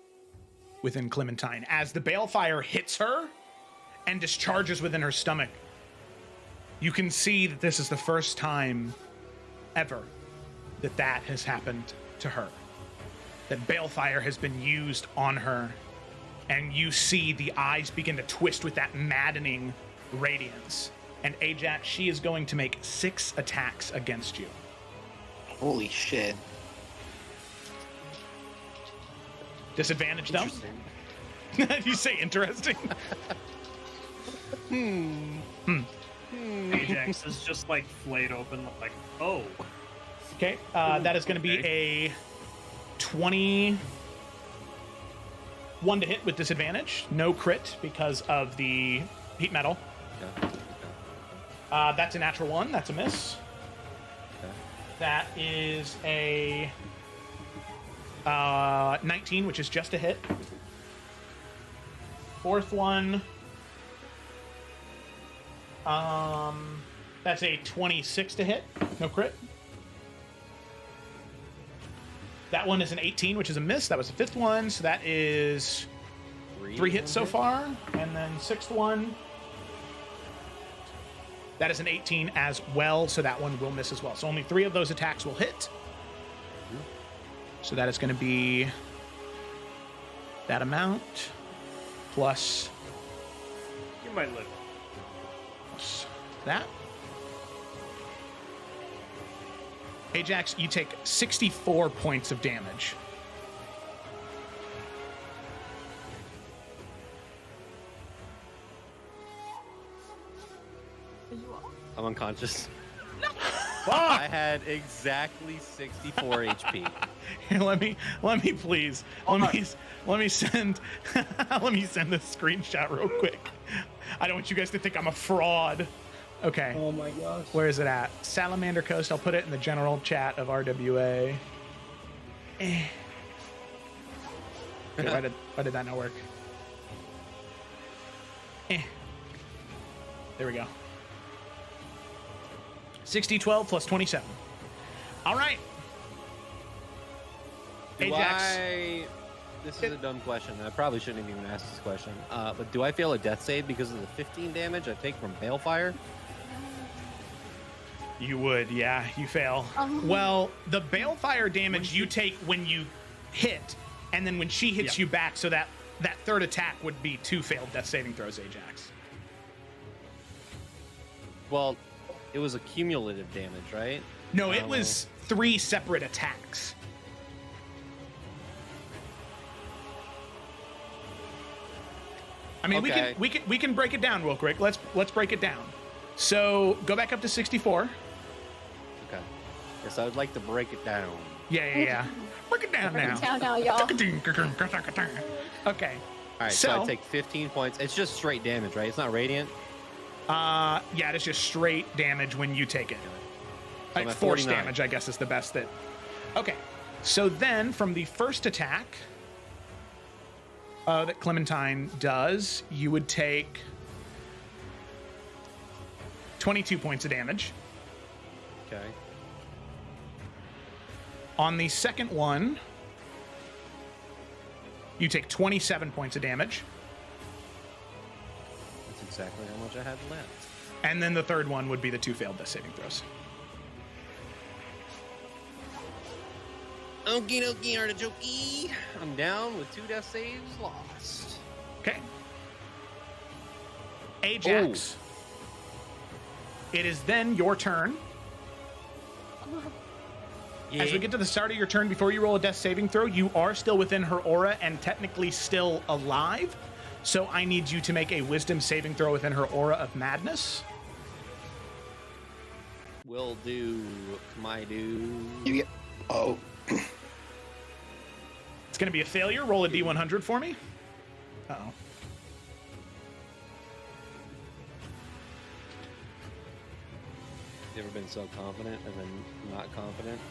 within Clementine. As the balefire hits her and discharges within her stomach, you can see that this is the first time ever that that has happened to her. That balefire has been used on her, and you see the eyes begin to twist with that maddening radiance. And Ajax, she is going to make 6 attacks against you. Holy shit. Disadvantage, though? You say interesting? Ajax is just like flayed open, like, oh. Okay, that is going to be a 21 to hit with disadvantage. No crit because of the heat metal. Okay. That's a natural 1. That's a miss. Okay. That is a 19, which is just a hit. Fourth one. That's a 26 to hit. No crit. That one is an 18, which is a miss. That was the 5th one, so that is 3 hits so far. And then 6th one. That is an 18 as well, so that one will miss as well. So only 3 of those attacks will hit. So that is going to be that amount plus You might live. that. Ajax, you take 64 points of damage. Are you off? I'm unconscious. Fuck! I had exactly 64 HP. Here, let me please, let me send let me send this screenshot real quick. I don't want you guys to think I'm a fraud. Okay. Oh my gosh. Where is it at? Salamander Coast. I'll put it in the general chat of RWA. Okay, why did that not work? There we go. 60-12 plus 27. All right. Ajax. This is a dumb question. I probably shouldn't have even asked this question. But do I fail a death save because of the 15 damage I take from Balefire? You would, yeah. You fail. Well, the Balefire damage you take when you hit, and then when she hits you back, so that third attack would be 2 failed death saving throws, Ajax. Well, it was a cumulative damage, right? No, it was 3 separate attacks. I mean, Okay. we can break it down real quick. Let's break it down. So go back up to 64. Okay. Yes, I would like to break it down. Yeah. Break it down now. Down now, y'all. Okay. All right, so I take 15 points. It's just straight damage, right? It's not radiant? Yeah, it's just straight damage when you take it. So I'm Like at force 49. damage, I guess, is the best that. Okay. So then from the first attack that Clementine does, you would take 22 points of damage. Okay. On the second one, you take 27 points of damage. That's exactly how much I had left. And then the third one would be the 2 failed death saving throws. Okie dokie, artichoke. I'm down with 2 death saves lost. Okay. Ajax. It is then your turn. Yeah. As we get to the start of your turn, before you roll a death saving throw, you are still within her aura and technically still alive. So I need you to make a wisdom saving throw within her aura of madness. Will do, my dude. You get. Oh. It's going to be a failure. Roll a D100 for me. Uh-oh. You ever been so confident and then not confident?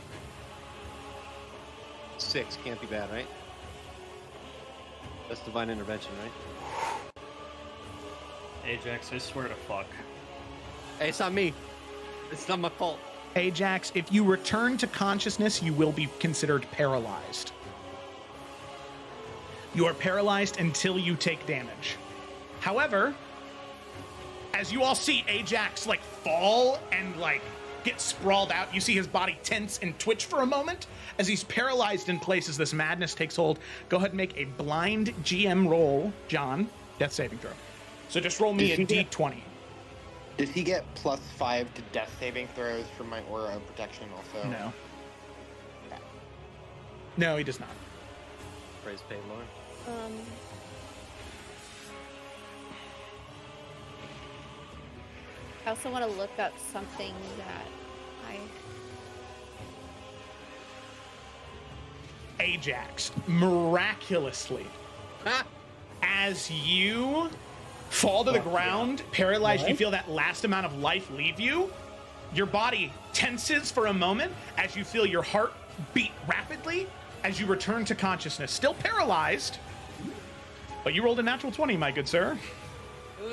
6 can't be bad, right? That's divine intervention, right? Ajax, I swear to fuck. Hey, it's not me. It's not my fault. Ajax, if you return to consciousness, you will be considered paralyzed. You are paralyzed until you take damage. However, as you all see Ajax like fall and like get sprawled out, you see his body tense and twitch for a moment as he's paralyzed in place as this madness takes hold. Go ahead and make a blind GM roll, John. Death saving throw. So just roll me a D20. Does he get +5 to death saving throws from my aura of protection also? No. No, he does not. Praise Paylor. I also want to look up something that Ajax, miraculously, as you fall to the ground, paralyzed, you feel that last amount of life leave you. Your body tenses for a moment as you feel your heart beat rapidly as you return to consciousness. Still paralyzed, but you rolled a natural 20, my good sir.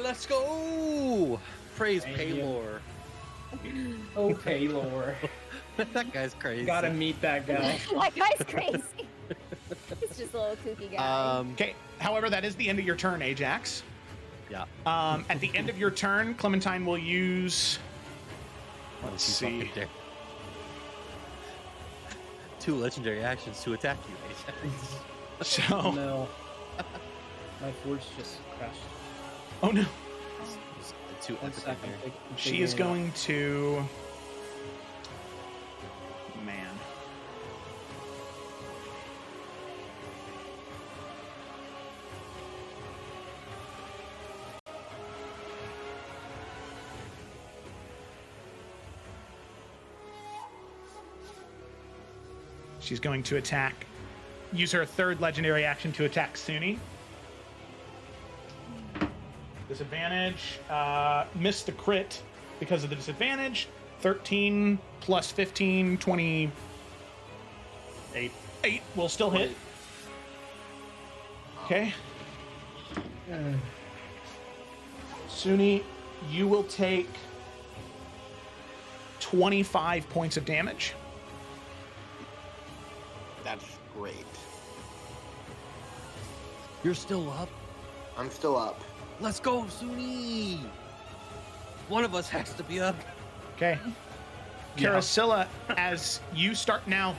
Let's go! Praise Paylor. Oh, Paylor. That guy's crazy. Gotta meet that guy. That guy's crazy. He's just a little kooky guy. Okay, however, that is the end of your turn, Ajax. Yeah. At the end of your turn, Clementine will use... Let's see. 2 legendary actions to attack you, Ajax. So... No. My force just crashed. Oh no. Two 1 second. She is going to... Man. She's going to use her third legendary action to attack Suni. Disadvantage. Missed the crit because of the disadvantage. 13 plus 15, 28. 8 will still hit. Okay. Suni, you will take 25 points of damage. That's great. You're still up? I'm still up. Let's go, Suni! One of us has to be up. Okay. Carasilla, as you start now,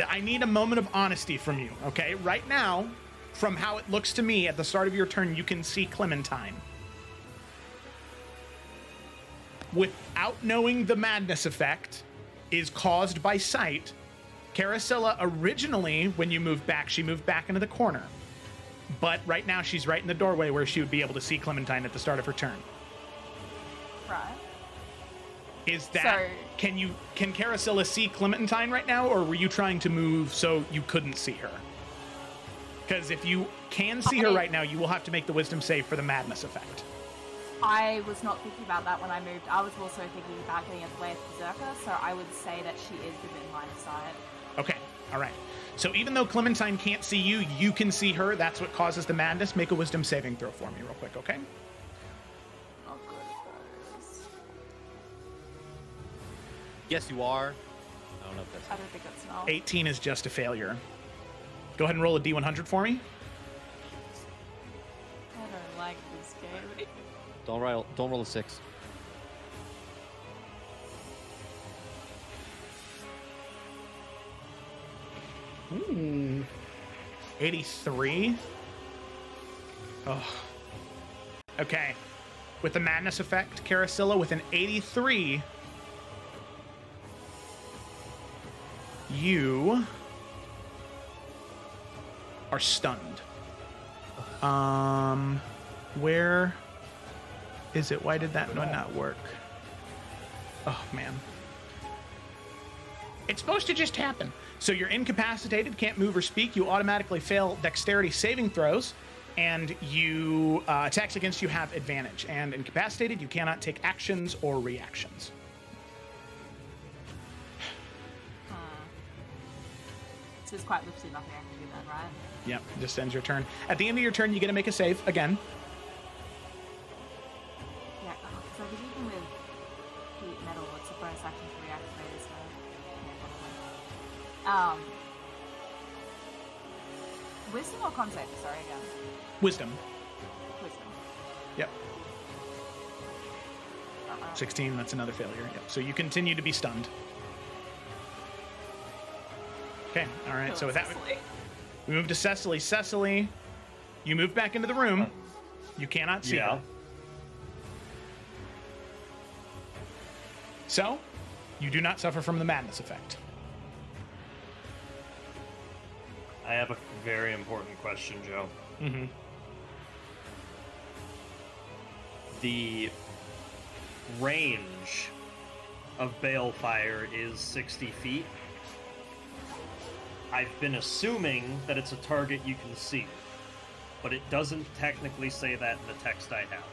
I need a moment of honesty from you, okay? Right now, from how it looks to me at the start of your turn, you can see Clementine. Without knowing the madness effect is caused by sight, Carasilla originally, when you moved back, she moved back into the corner. But right now, she's right in the doorway where she would be able to see Clementine at the start of her turn. Right. Is that can Carasilla see Clementine right now, or were you trying to move so you couldn't see her? Because if you can see her right now, you will have to make the wisdom save for the madness effect. I was not thinking about that when I moved. I was also thinking about getting out the way of Berserker, so I would say that she is within line of sight. Okay, all right. So even though Clementine can't see you, you can see her. That's what causes the madness. Make a wisdom saving throw for me real quick, okay? Oh, good it goes. Yes, you are. I don't know if that's... I don't think that's enough. 18 is just a failure. Go ahead and roll a D100 for me. I don't like this game. Don't roll a 6. Hmm. 83. Oh. Okay. With the madness effect, Carasilla with an 83. You are stunned. Where is it? Why did that one not work? Oh, man. It's supposed to just happen. So you're incapacitated, can't move or speak. You automatically fail dexterity saving throws, and you attacks against you have advantage. And incapacitated, you cannot take actions or reactions. So it's quite literally nothing I can do then, right? Yep, just ends your turn. At the end of your turn, you get to make a save again. Yeah, because I think even with heat metal, it's a bonus action to reactivate it, so yeah, probably. Wisdom or con save? Sorry, again. Wisdom. Wisdom. Yep. 16, that's another failure. Yep. So you continue to be stunned. Okay, all right. So with that, we move to Cecily. Cecily, you move back into the room. You cannot see her. So, you do not suffer from the madness effect. I have a very important question, Joe. Mm-hmm. The range of Balefire is 60 feet. I've been assuming that it's a target you can see, but it doesn't technically say that in the text I have.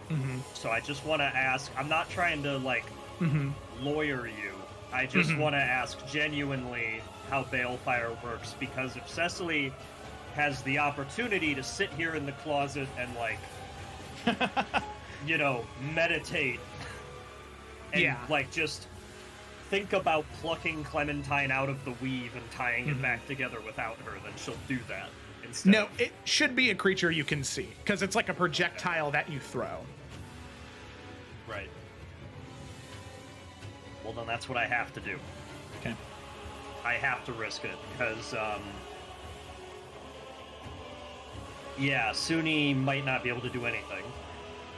Mm-hmm. So I just want to ask, I'm not trying to, lawyer you. I just want to ask genuinely how Balefire works, because if Cecily has the opportunity to sit here in the closet and, meditate and, just think about plucking Clementine out of the weave and tying it back together without her, then she'll do that instead. No, it should be a creature you can see, because it's like a projectile that you throw. Right. Well, then that's what I have to do. Okay. I have to risk it, because, Suni might not be able to do anything.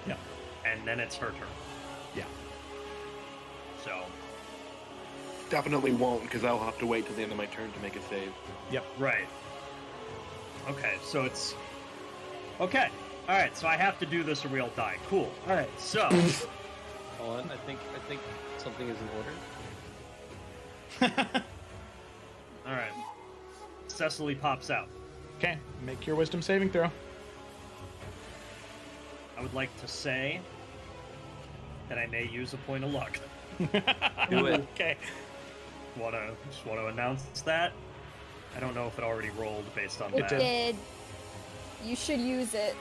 Yeah. And then it's her turn. Yeah. So... Definitely won't, because I'll have to wait till the end of my turn to make a save. Yep. Right. Okay, so it's... Okay. Alright, so I have to do this or we'll die. Cool. Alright, so... Hold on, I think something is in order. All right. Cecily pops out. Okay, make your wisdom saving throw. I would like to say that I may use a point of luck. Do it. Okay. Just want to announce that. I don't know if it already rolled based on It that. did. You should use it.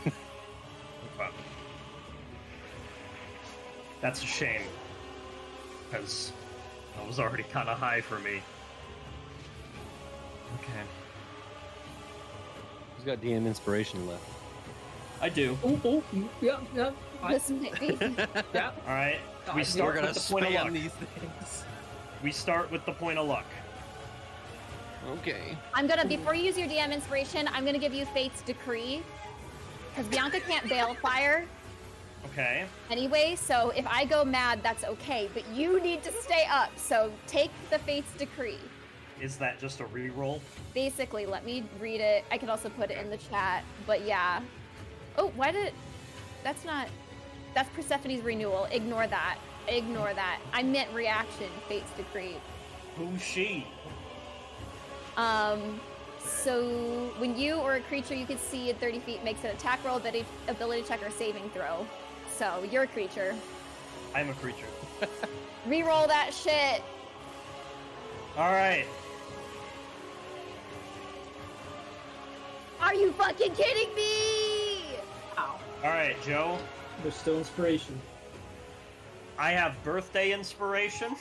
Okay. That's a shame, because that was already kind of high for me. Okay. Who's got DM inspiration left? I do. Oh, yeah. This might be. Yeah. All right. We We're start gonna with the point of spam luck. these things. We start with the point of luck. Okay. I'm gonna, before you use your DM inspiration, I'm gonna give you Fate's Decree. Because Bianca can't Balefire Okay. anyway, so if I go mad, that's okay. But you need to stay up, so take the Fate's Decree. Is that just a reroll? Basically, let me read it. I could also put it in the chat, but yeah. Oh, why did... That's not... That's Persephone's renewal. Ignore that. Ignore that. I meant reaction, Fate's Decree. Who's she? So when you or a creature you can see at 30 feet makes an attack roll, ability check, or saving throw. So you're a creature. I'm a creature. Reroll that shit. All right. Are you fucking kidding me? Ow. All right, Joe. There's still inspiration. I have birthday inspiration.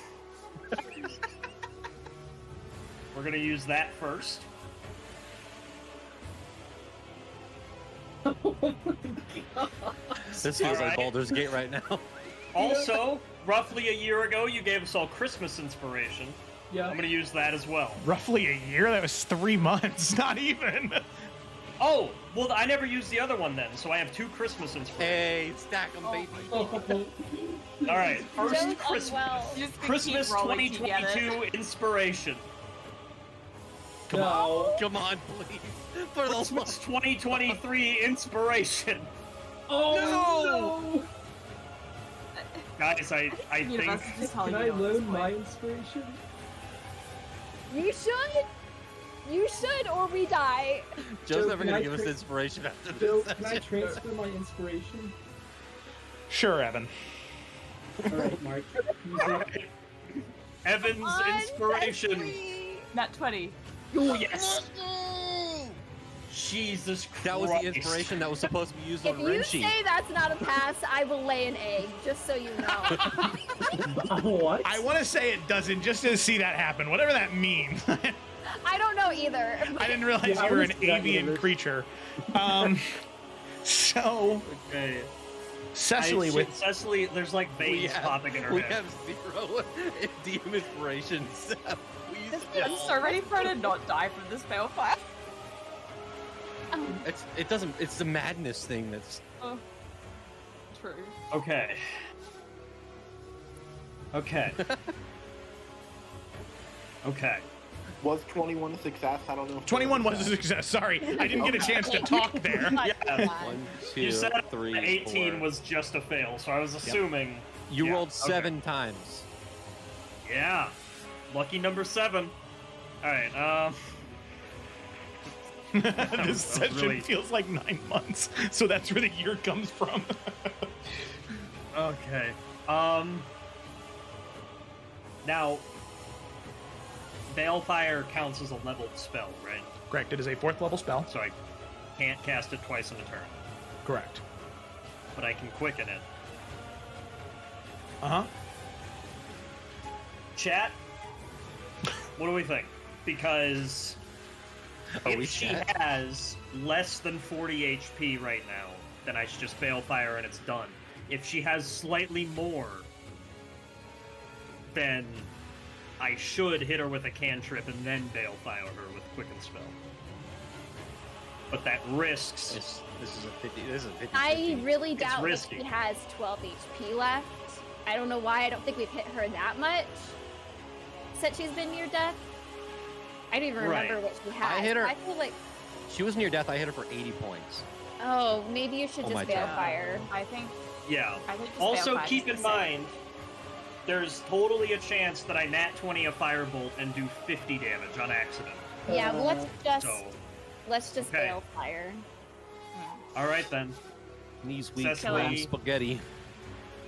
We're gonna use that first. This feels like Alright. Baldur's Gate right now. Also, roughly a year ago, you gave us all Christmas inspiration. Yeah. I'm gonna use that as well. Roughly a year? That was 3 months, not even. Oh, well, I never used the other one then, so I have 2 Christmas inspiration. Hey, stack them, baby. All right, first Joe's Christmas, unwell. Just gonna Christmas keep rolling 2022 inspiration. No. Come on, please. For the Christmas 2023 inspiration. Oh no! Guys, I think Universe is just telling Can I you at this loan my point. inspiration? You should. You should, or we die. Joe's Joe, never can gonna I give us tra- inspiration after Bill, this. can I transfer my inspiration? Sure, Evan. Alright, Mark. Use it. Evan's On, inspiration. Sesame. Nat 20. Oh yes. Jesus Christ. That was the inspiration that was supposed to be used If on you Renshi. say that's not a pass, I will lay an egg, just so you know. What? I want to say it doesn't, just to see that happen, whatever that means. I don't know either. I didn't realize Yeah, I you were was an that avian universe. creature. So, Okay. Cecily with... Cecily, there's like veins popping in her we head. have 0 DM inspirations. Please. I'm so ready for her to not die from this balefire. It's the madness thing that's. Oh. True. Okay. Okay. Okay. Was 21 a success? I don't know. If 21 was a success. Sorry, I didn't get a chance to talk there. Yeah. 1, 2, You said 3, 18 4. was just a fail, so I was assuming. You yeah, rolled okay. 7 times. Yeah. Lucky number 7. Alright, This was session really- feels like 9 months, so that's where the year comes from. Okay. Now, Balefire counts as a leveled spell, right? Correct, it is a 4th level spell. So I can't cast it twice in a turn, Correct. but I can quicken it. Uh-huh. Chat, what do we think? Because Are we if she chat? has less than 40 HP right now, then I should just Balefire and it's done. If she has slightly more, then I should hit her with a cantrip and then Balefire her with Quicken Spell. But that risks. This is a 50. This is a 50. I really doubt that risky. she has 12 HP left. I don't know why. I don't think we've hit her that much since she's been near death. I don't even remember Right. what she had. I hit her- I feel like, She was near death. I hit her for 80 points. oh, maybe you should Oh just my God. Balefire. I think Yeah. just Also, Balefire keep is in the same. mind, there's totally a chance that I nat 20 a firebolt and do 50 damage on accident. Yeah, well, So, let's just okay. balefire. all right then. Knees weak, Cecily. slam spaghetti.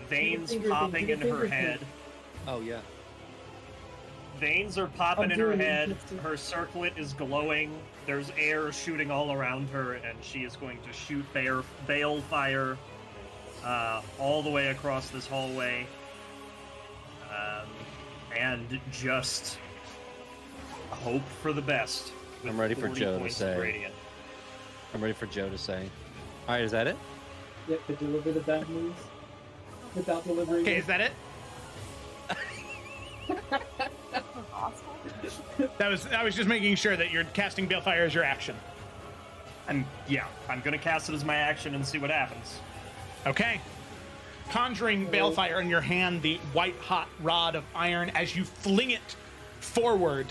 Veins Finger popping thing, in her finger head. thing. Oh yeah. Veins are popping I'm in her doing it. head. Her circlet is glowing. There's air shooting all around her, and she is going to shoot balefire all the way across this hallway. And just hope for the best. with I'm ready for 40 Joe to points say. of radiant. I'm ready for Joe to say. All right, is that it? Yep, to deliver the bad news without delivering. Okay, is that it? Awesome. I was just making sure that you're casting Balefire as your action. And yeah, I'm gonna cast it as my action and see what happens. Okay. Conjuring Balefire in your hand, the white-hot rod of iron, as you fling it forward,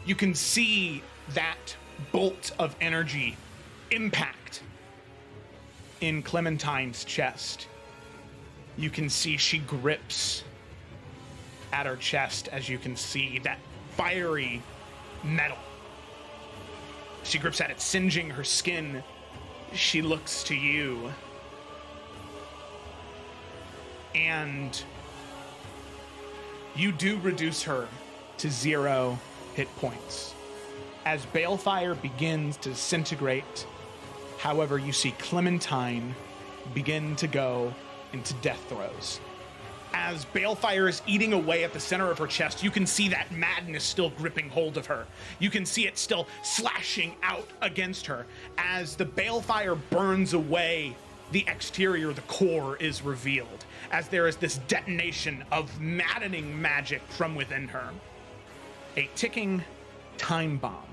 you can see that bolt of energy impact in Clementine's chest. You can see she grips at her chest as you can see that fiery metal. She grips at it, singeing her skin. She looks to you. And you do reduce her to 0 hit points. As Balefire begins to disintegrate, however, you see Clementine begin to go into death throes. As Balefire is eating away at the center of her chest, you can see that madness still gripping hold of her. You can see it still slashing out against her. As the Balefire burns away, the exterior, the core is revealed, as there is this detonation of maddening magic from within her. A ticking time bomb,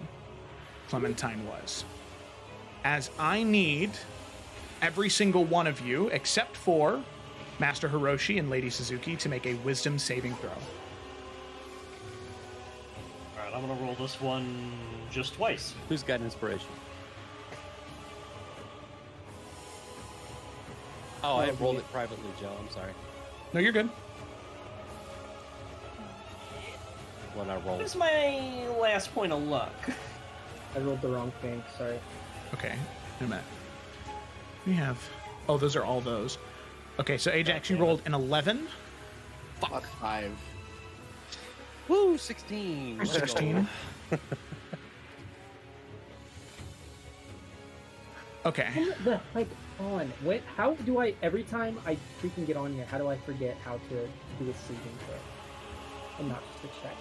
Clementine was. As I need every single one of you, except for Master Hiroshi and Lady Suzuki, to make a wisdom saving throw. Alright, I'm gonna roll this one just twice. Who's got inspiration? Oh, I rolled it privately, Joe. I'm sorry. No, you're good. What I rolled. Where's my last point of luck? I rolled the wrong thing. Sorry. Okay, wait a minute. We have... Oh, those are all those. Okay, so Ajax, you rolled an 11. Fuck 5. Woo, 16. Let's go. 16. Okay. The heck on? What? How do I? Every time I freaking get on here, how do I forget how to do a saving throw? And not just a check.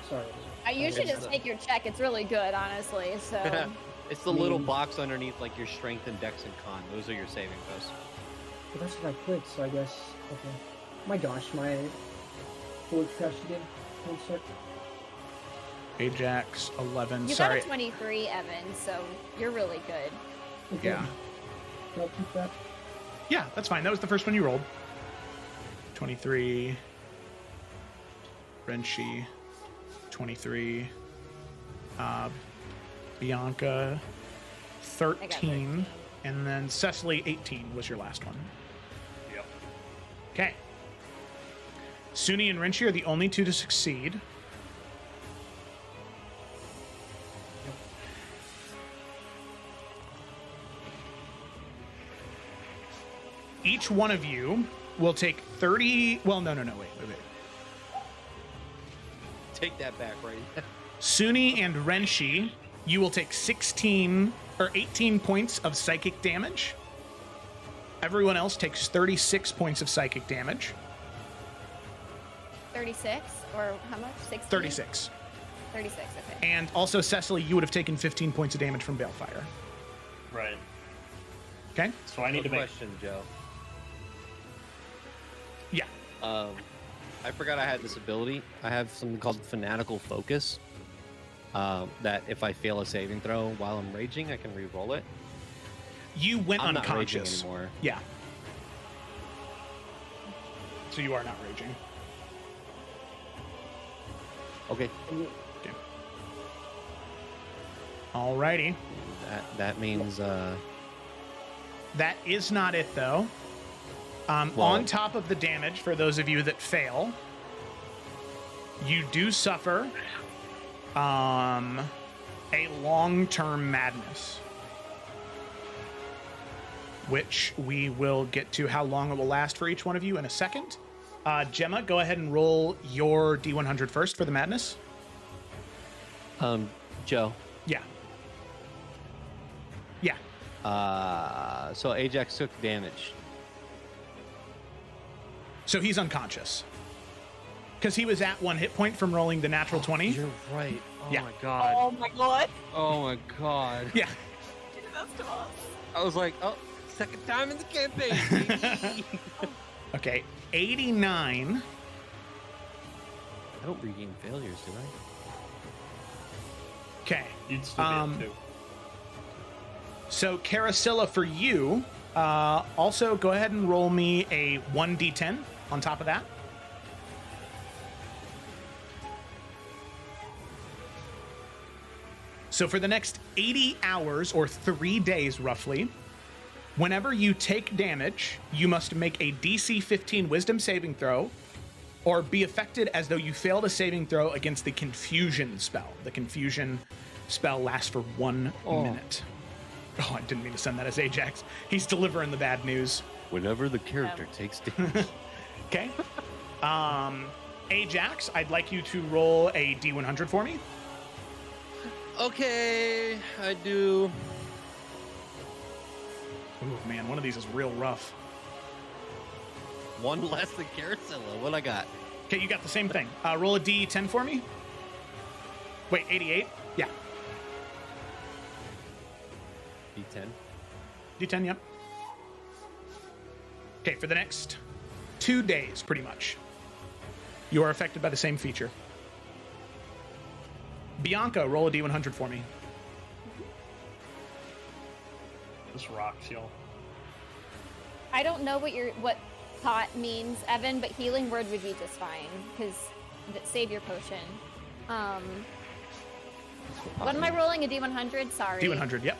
Sorry. You should just take your check. It's really good, honestly. So. It's the little box underneath, like your strength and dex and con. Those are your saving throws. But that's what I clicked, so I guess. Okay. My gosh, my board crashed again. One sec. Ajax, 11. You Sorry. got a 23, Evan, so you're really good. Okay. Yeah. Can I keep that? Yeah, that's fine. That was the first one you rolled. 23. Renshi, 23. Bianca, 13. And then Cecily, 18 was your last one. Yep. Okay. Suni and Renshi are the only two to succeed. Each one of you will take 30... Well, no, wait. Take that back, right? Suni and Renshi, you will take 16 or 18 points of psychic damage. Everyone else takes 36 points of psychic damage. 36? Or how much? 16? 36. 36, okay. And also, Cecily, you would have taken 15 points of damage from Balefire. Right. Okay? So I need to make... question, Joe. Yeah. I forgot I had this ability. I have something called Fanatical Focus. That if I fail a saving throw while I'm raging, I can re-roll it. You went I'm not raging unconscious. anymore. Yeah. So you are not raging. Okay. Okay. Alrighty. That means That is not it, though. On top of the damage, for those of you that fail, you do suffer a long-term madness, which we will get to how long it will last for each one of you in a second. Gemma, go ahead and roll your D100 first for the madness. Joe. Yeah. Yeah. So Ajax took damage. So he's unconscious. Because he was at 1 hit point from rolling the natural 20. You're right. Oh Yeah. my god. Oh my god. Oh my god. Yeah. Do this to us. I was like, oh, second time in the campaign, baby. Okay, 89. I don't regain failures, do I? Okay. You'd still be able to. So Carasilla, for you, also go ahead and roll me a 1d10 on top of that. So for the next 80 hours, or 3 days roughly, whenever you take damage, you must make a DC 15 Wisdom saving throw, or be affected as though you failed a saving throw against the Confusion spell. The Confusion spell lasts for 1 minute. Oh, I didn't mean to send that as Ajax. He's delivering the bad news. Whenever the character takes damage. Okay. Ajax, I'd like you to roll a D100 for me. Okay, I do. Oh man, one of these is real rough. One less than Carasilla. What I got? Okay, you got the same thing. Roll a D10 for me. Wait, 88? Yeah. D10. D10, yep. Okay, for the next 2 days, pretty much, you are affected by the same feature. Bianca, roll a D100 for me. This rocks, y'all. I don't know what pot means, Evan, but healing word would be just fine because save your potion. What am I rolling? A D100? Sorry. D100, yep.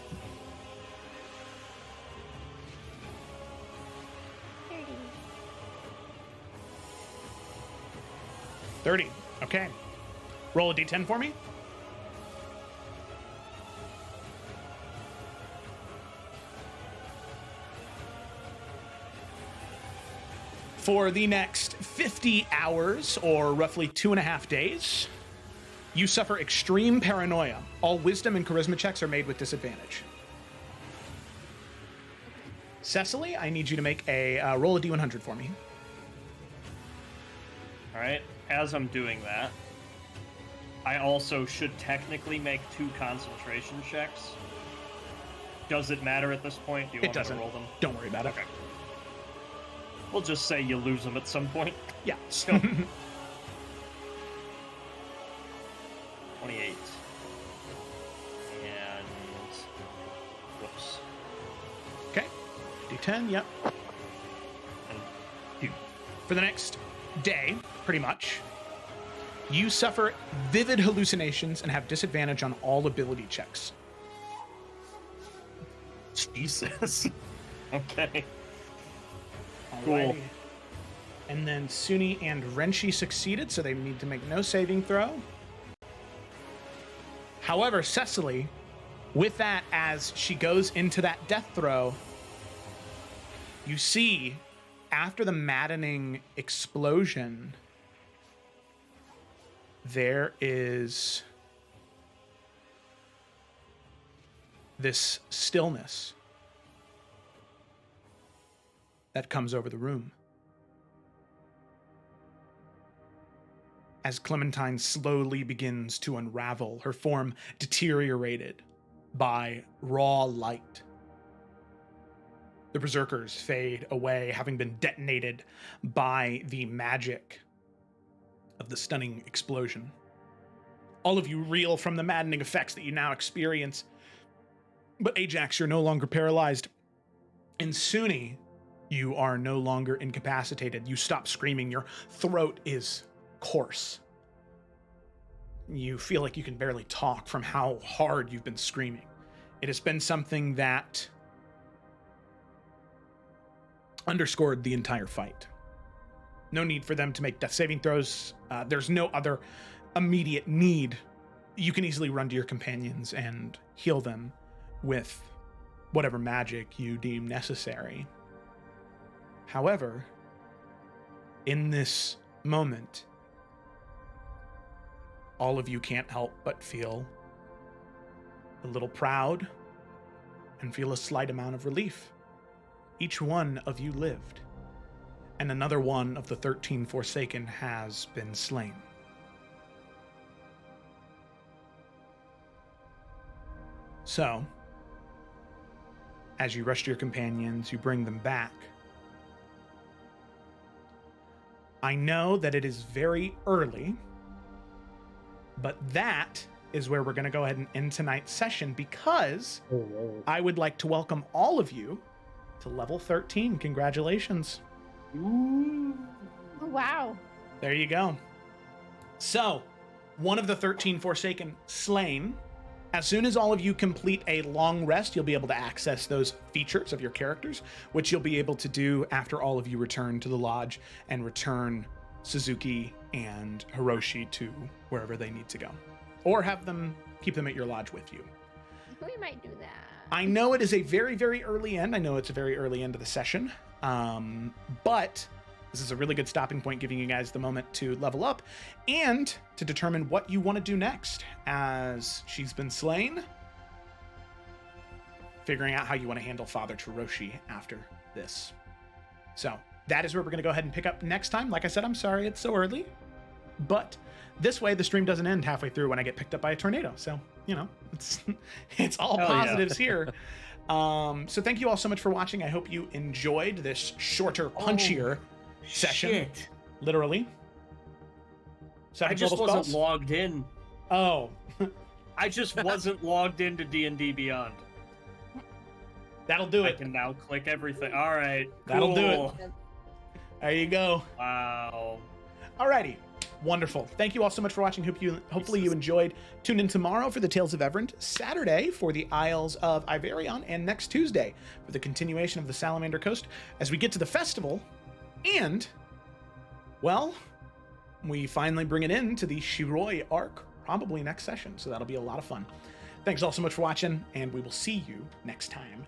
30. Okay. Roll a D10 for me. For the next 50 hours, or roughly 2.5 days, you suffer extreme paranoia. All wisdom and charisma checks are made with disadvantage. Cecily, I need you to make a roll a D100 for me. All right. As I'm doing that, I also should technically make 2 concentration checks. Does it matter at this point? Do you want me to roll them? Don't worry about it. Okay. We'll just say you lose them at some point. Yeah. So 28. And whoops. Okay. D10, yep. And 2. For the next day, pretty much, you suffer vivid hallucinations and have disadvantage on all ability checks. Jesus. Okay. Alrighty. And then Suni and Renshi succeeded, so they need to make no saving throw. However, Cecily, with that, as she goes into that death throw, you see, after the maddening explosion, there is this stillness that comes over the room. As Clementine slowly begins to unravel, her form deteriorated by raw light. The berserkers fade away, having been detonated by the magic of the stunning explosion. All of you reel from the maddening effects that you now experience. But Ajax, you're no longer paralyzed. And Suni, you are no longer incapacitated. You stop screaming. Your throat is coarse. You feel like you can barely talk from how hard you've been screaming. It has been something that underscored the entire fight. No need for them to make death saving throws. There's no other immediate need. You can easily run to your companions and heal them with whatever magic you deem necessary. However, in this moment, all of you can't help but feel a little proud and feel a slight amount of relief. Each one of you lived, and another one of the 13 Forsaken has been slain. So, as you rush to your companions, you bring them back. I know that it is very early, but that is where we're going to go ahead and end tonight's session, because I would like to welcome all of you to level 13. Congratulations. Ooh. Oh, wow. There you go. So, one of the 13 Forsaken slain. As soon as all of you complete a long rest, you'll be able to access those features of your characters, which you'll be able to do after all of you return to the lodge and return Suzuki and Hiroshi to wherever they need to go. Or keep them at your lodge with you. We might do that. I know it is a very, very early end. I know it's a very early end of the session. But this is a really good stopping point, giving you guys the moment to level up and to determine what you want to do next. As she's been slain, figuring out how you want to handle Father Hiroshi after this. So that is where we're going to go ahead and pick up next time. Like I said, I'm sorry it's so early, but this way the stream doesn't end halfway through when I get picked up by a tornado. So, it's all positives here. So thank you all so much for watching. I hope you enjoyed this shorter, punchier session. Shit. Literally. I just wasn't logged in. Oh. I just wasn't logged into D&D Beyond. That'll do I it. can now click everything. All right. That'll do cool. it. There you go. Wow. Alrighty. Wonderful. Thank you all so much for watching. Hopefully you enjoyed. Tune in tomorrow for the Tales of Everent, Saturday for the Isles of Iverion, and next Tuesday for the continuation of the Salamander Coast as we get to the festival. And, well, we finally bring it in to the Shiroi arc, probably next session. So that'll be a lot of fun. Thanks all so much for watching, and we will see you next time.